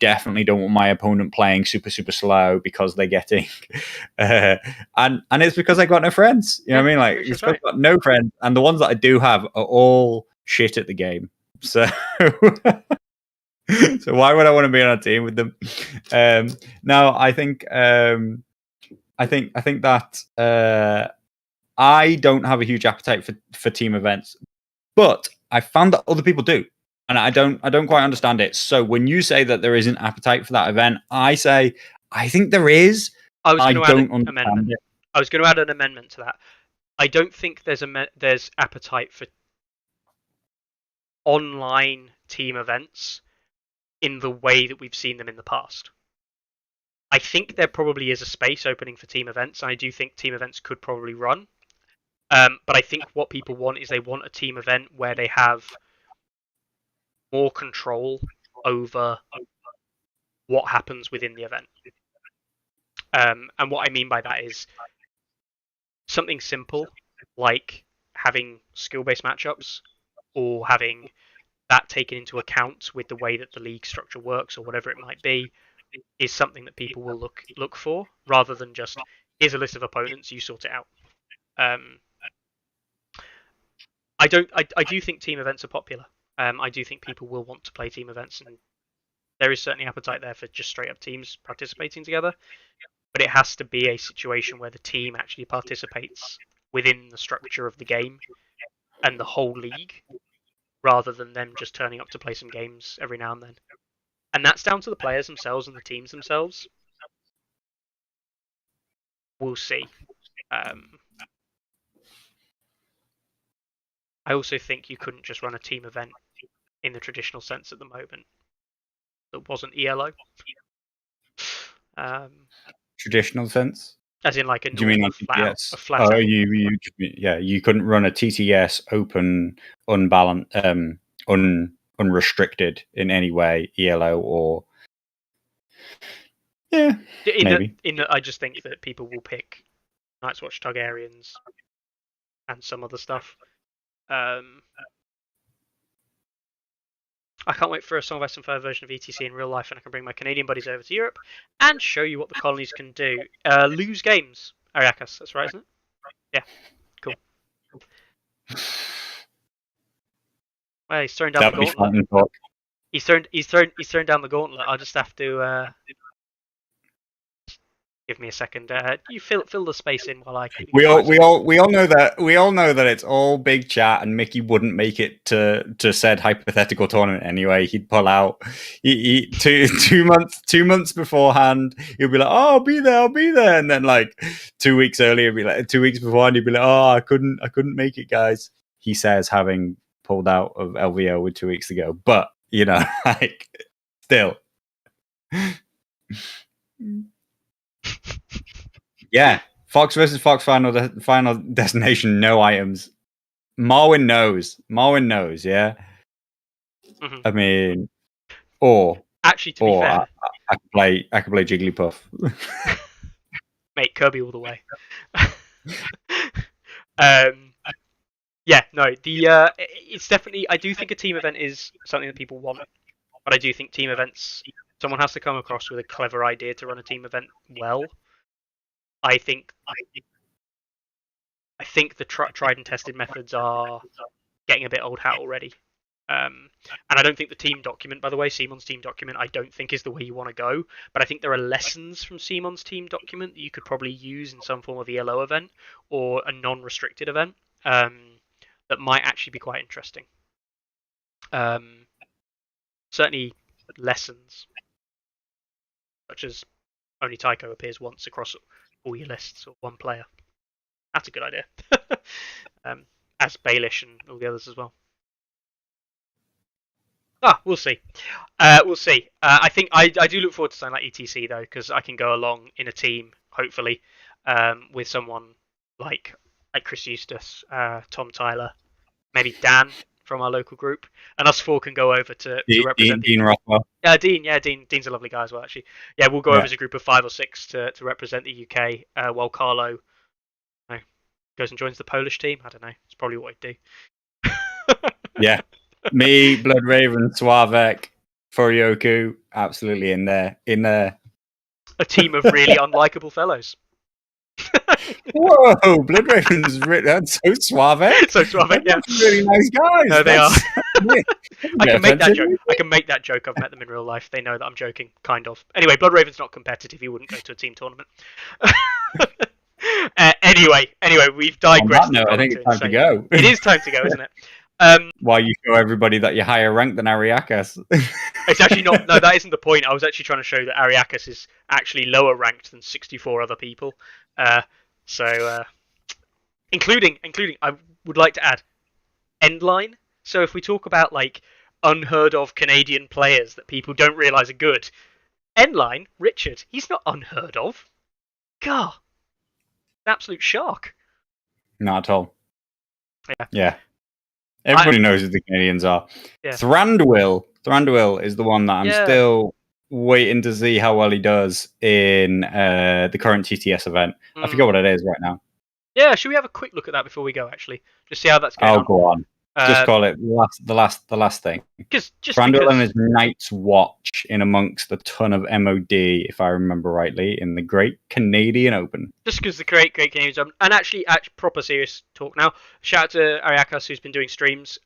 definitely don't want my opponent playing super slow because they're getting and it's because I got no friends. What I mean? Like, it's because I've got no friends, and the ones that I do have are all shit at the game. So so why would I want to be on a team with them? No, I think that I don't have a huge appetite for team events, but I found that other people do, and I don't quite understand it. So when you say that there isn't appetite for that event, I say I think there is. I was going to add an amendment. I was going to add an amendment to that. I don't think there's appetite for online team events in the way that we've seen them in the past. I think there probably is a space opening for team events, and I do think team events could probably run. But I think what people want is they want a team event where they have more control over what happens within the event. And what I mean by that is something simple like having skill-based matchups or having that taken into account with the way that the league structure works or whatever it might be is something that people will look for rather than just here's a list of opponents, you sort it out. I do think team events are popular. I do think people will want to play team events, and there is certainly appetite there for just straight up teams participating together. But it has to be a situation where the team actually participates within the structure of the game and the whole league, rather than them just turning up to play some games every now and then. And that's down to the players themselves and the teams themselves. We'll see. I also think you couldn't just run a team event in the traditional sense at the moment that wasn't ELO. Traditional sense? As in like a Do you mean normal like flat out. You couldn't run a TTS open, unbalanced, unrestricted in any way, ELO or maybe. I just think that people will pick Night's Watch Targaryens and some other stuff. I can't wait for a Song of Ice and Fire version of ETC in real life, and I can bring my Canadian buddies over to Europe and show you what the colonies can do. Lose games, Ariakas. That's right, isn't it? Yeah, cool. Well, he's thrown down the gauntlet. He's thrown down the gauntlet. I'll just have to give me a second. You fill the space in while I. We all know that it's all big chat, and Mickey wouldn't make it to said hypothetical tournament anyway. He'd pull out. He 2 months beforehand, he'd be like, "Oh, I'll be there," and then like 2 weeks earlier, he'd be like 2 weeks beforehand, he'd be like, "Oh, I couldn't make it, guys." He says having pulled out of LVO with 2 weeks ago, but like still. Yeah, Fox versus Fox final destination, no items. Marwyn knows. Yeah. Mm-hmm. I mean, or actually, to be fair, I could play Jigglypuff. Mate, Kirby all the way. Yeah, no, it's definitely. I do think a team event is something that people want, but I do think team events. Someone has to come across with a clever idea to run a team event well. I think the tried and tested methods are getting a bit old hat already. And I don't think the team document, by the way, Simon's team document, I don't think is the way you want to go. But I think there are lessons from Simon's team document that you could probably use in some form of ELO event or a non-restricted event that might actually be quite interesting. Certainly lessons, such as only Tycho appears once across all your lists or one player. That's a good idea. As Baelish and all the others as well. We'll see. We'll see. I think I do look forward to something like ETC though, because I can go along in a team, hopefully, with someone like Chris Eustace, Tom Tyler, maybe Dan from our local group, and us four can go over to represent Dean Rothwell. Dean's a lovely guy as well, actually. Yeah, we'll go over as a group of 5 or 6 to represent the UK, while Carlo goes and joins the Polish team. I don't know. It's probably what he'd do. Yeah. Me, Blood Raven, Slavek, Furyoku, absolutely in there. A team of really unlikable fellows. Whoa, Blood Raven's that's so suave. Yeah. Really nice guys. No, they are. I can make that joke. I've met them in real life. They know that I'm joking, kind of. Anyway, Blood Raven's not competitive. He wouldn't go to a team tournament. Anyway, we've digressed. No, I think it's time to go. It is time to go, isn't it? While you show everybody that you're higher ranked than Ariakas. It's actually not. No, that isn't the point. I was actually trying to show that Ariakas is actually lower ranked than 64 other people. Including, I would like to add Endline. So if we talk about like unheard of Canadian players that people don't realise are good, N-Line, Richard, he's not unheard of. God, absolute shock. Not at all. Yeah. Yeah. Everybody knows who the Canadians are. Yeah. Thranduil is the one that I'm still waiting to see how well he does in the current TTS event. I forget what it is right now. Yeah, should we have a quick look at that before we go? Actually, just see how that's going. Go on. Just call it the last thing. Just Thranduil and his Night's Watch in amongst a ton of MOD, if I remember rightly, in the Great Canadian Open. Just because the Great Canadian Open, and actually, proper serious talk now. Shout out to Ariakas, who's been doing streams.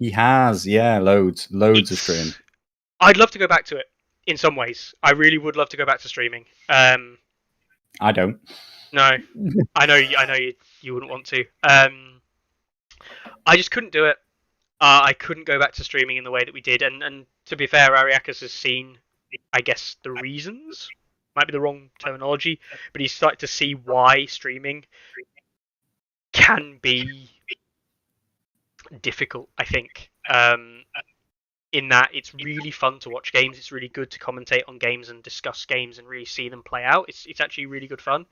He has, loads of streams. I'd love to go back to it in some ways. I really would love to go back to streaming. I don't. No, I know you wouldn't want to. I just couldn't do it. I couldn't go back to streaming in the way that we did. And to be fair, Ariakas has seen, I guess, the reasons. Might be the wrong terminology, but he's started to see why streaming can be difficult, I think. In that it's really fun to watch games. It's really good to commentate on games and discuss games and really see them play out. It's actually really good fun,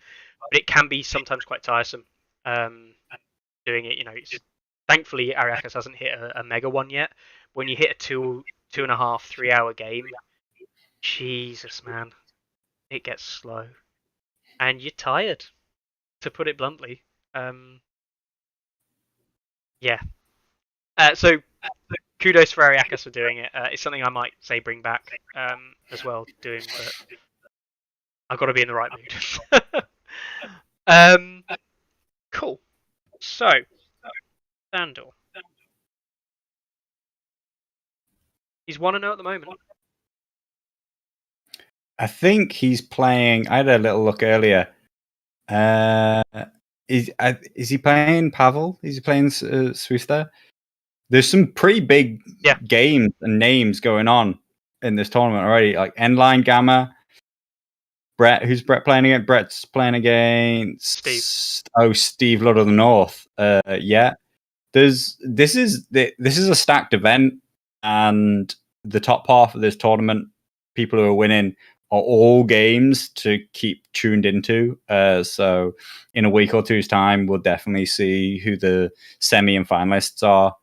but it can be sometimes quite tiresome doing it. Thankfully, Ariakas hasn't hit a mega one yet. When you hit a 2.5, 3 hour game, Jesus, man, it gets slow. And you're tired, to put it bluntly. Yeah. So, kudos for Ariakas for doing it. It's something I might say bring back as well, doing, but I've got to be in the right mood. Cool. So, Sandor. He's 1-0 at the moment. I think he's playing. I had a little look earlier. Is he playing Pavel? Is he playing Swista? There's some pretty big games and names going on in this tournament already, like N-Line Gamma. Brett, who's Brett playing against? Brett's playing against Steve Blood of the North. Yeah. This is a stacked event, and the top half of this tournament, people who are winning are all games to keep tuned into. So in a week or two's time, we'll definitely see who the semi and finalists are.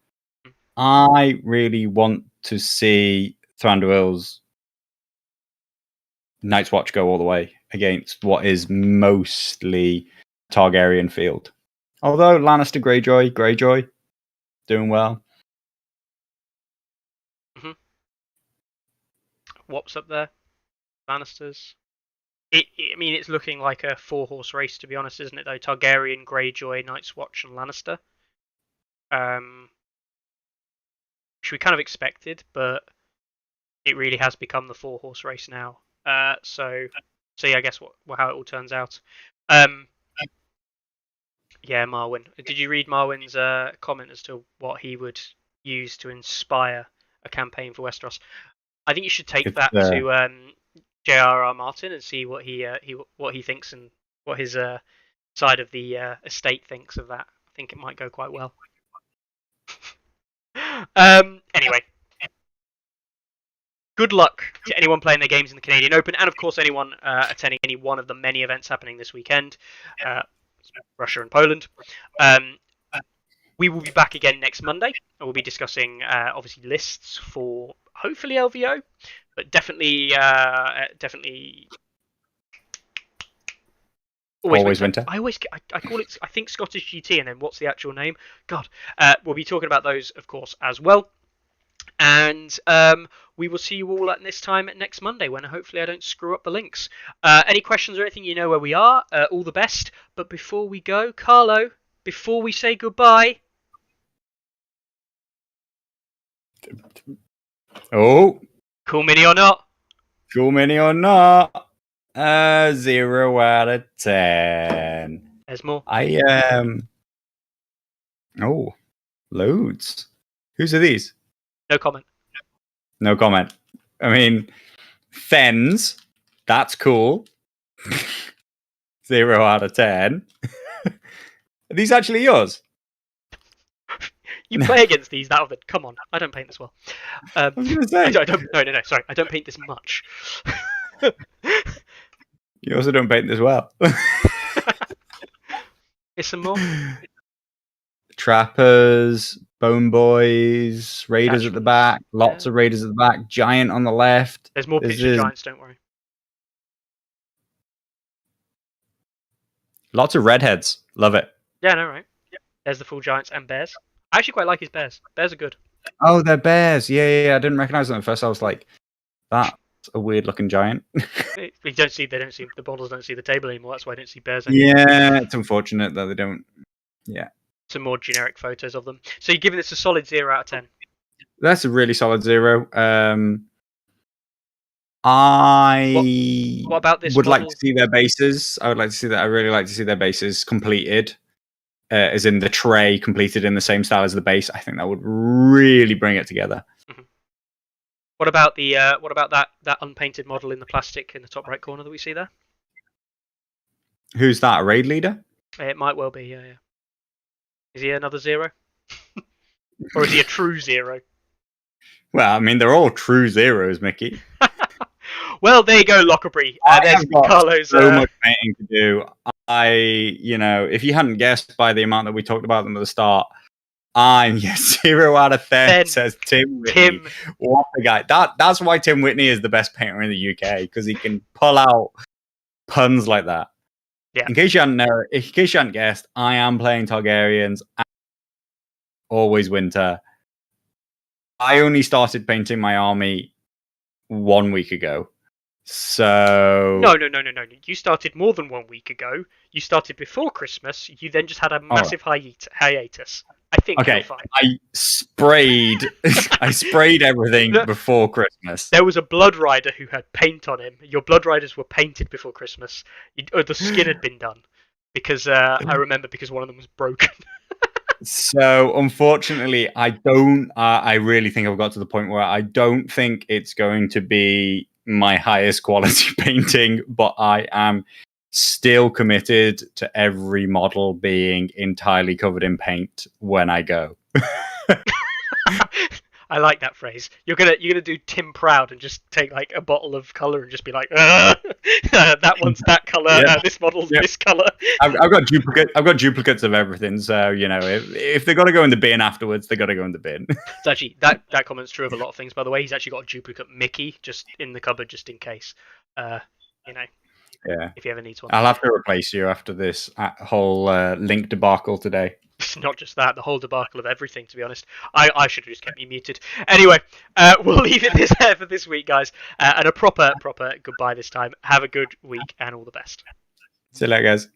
I really want to see Thranduil's Night's Watch go all the way against what is mostly Targaryen field. Although Lannister Greyjoy, doing well. Mm-hmm. What's up there? Lannisters. I mean, it's looking like a 4-horse race, to be honest, isn't it? Though Targaryen, Greyjoy, Night's Watch, and Lannister. Which we kind of expected, but it really has become the 4-horse race now. So yeah, I guess how it all turns out. Yeah, Marwyn. Did you read Marwyn's comment as to what he would use to inspire a campaign for Westeros? I think you should take that to J.R.R. Martin and see what he thinks and what his side of the estate thinks of that. I think it might go quite well. Anyway, good luck to anyone playing their games in the Canadian Open, and of course anyone attending any one of the many events happening this weekend, Russia and Poland. We will be back again next Monday, and we'll be discussing obviously lists for hopefully LVO, but definitely always winter. I call it, I think, Scottish GT, and then what's the actual name? God. We'll be talking about those, of course, as well. And we will see you all at this time next Monday, when hopefully I don't screw up the links. Any questions or anything, you know where we are. All the best. But before we go, Carlo, before we say goodbye. Oh. Cool mini or not? Cool mini or not? 0 out of 10. There's more. Oh, loads. Whose are these? No comment. No comment. I mean, Fens. That's cool. 0 out of 10. Are these actually yours? You play against these that often. Come on, I don't paint this well. I was going to say. No, sorry, I don't paint this much. You also don't paint this well. Here's some more. Trappers, Bone Boys, Raiders at the back, lots of Raiders at the back, Giant on the left. There's more picture giants, don't worry. Lots of redheads. Love it. Yeah, no, right. Yeah. There's the full giants and bears. I actually quite like his bears. Bears are good. Oh, they're bears. Yeah. I didn't recognize them at first. I was like, that's a weird looking giant. They don't see the models don't see the table anymore. That's why I don't see bears anymore. Yeah, it's unfortunate that they don't. Yeah. Some more generic photos of them. So you're giving this a solid 0 out of 10. That's a really solid 0. What about this? Would like to see their bases. I would like to see that. I really like to see their bases completed, as in the tray completed in the same style as the base. I think that would really bring it together. Mm-hmm. What about that unpainted model in the plastic in the top right corner that we see there? Who's that? A raid leader? It might well be. Yeah. Is he another 0? Or is he a true 0? Well, I mean, they're all true 0s, Mickey. Well, there you go, Lockerbie. There's Carlo's. So much painting to do. If you hadn't guessed by the amount that we talked about them at the start, I'm 0 out of 10, says Tim Whitney. What a guy. That's why Tim Whitney is the best painter in the UK, because he can pull out puns like that. Yeah. In case you hadn't guessed, I am playing Targaryens. Always winter. I only started painting my army 1 week ago. So No. You started more than 1 week ago. You started before Christmas. You then just had a massive hiatus. I think you're fine. I sprayed everything before Christmas. There was a Blood Rider who had paint on him. Your Blood Riders were painted before Christmas. The skin had been done. Because I remember because one of them was broken. So unfortunately, I really think I've got to the point where I don't think it's going to be my highest quality painting, but I am still committed to every model being entirely covered in paint when I go. I like that phrase. You're gonna do Tim proud and just take like a bottle of color and just be like, that one's that color, this model's this color. I've got duplicates of everything, so if they've got to go in the bin afterwards, they've got to go in the bin. It's actually that comment's true of a lot of things. By the way, he's actually got a duplicate Mickey just in the cupboard just in case. Yeah. If he ever needs one. I'll have to replace you after this whole link debacle today. It's not just that, the whole debacle of everything, to be honest. I should have just kept me muted. Anyway, we'll leave it there for this week, guys. And a proper goodbye this time. Have a good week and all the best. See you later, guys.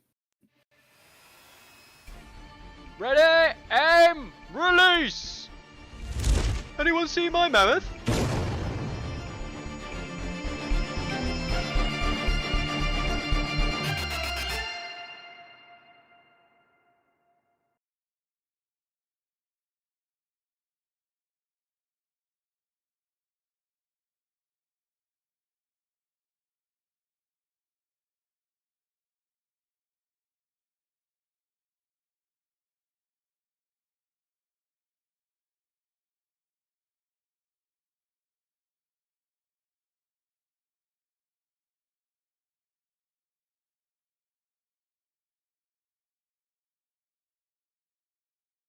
Ready, aim, release! Anyone see my mammoth?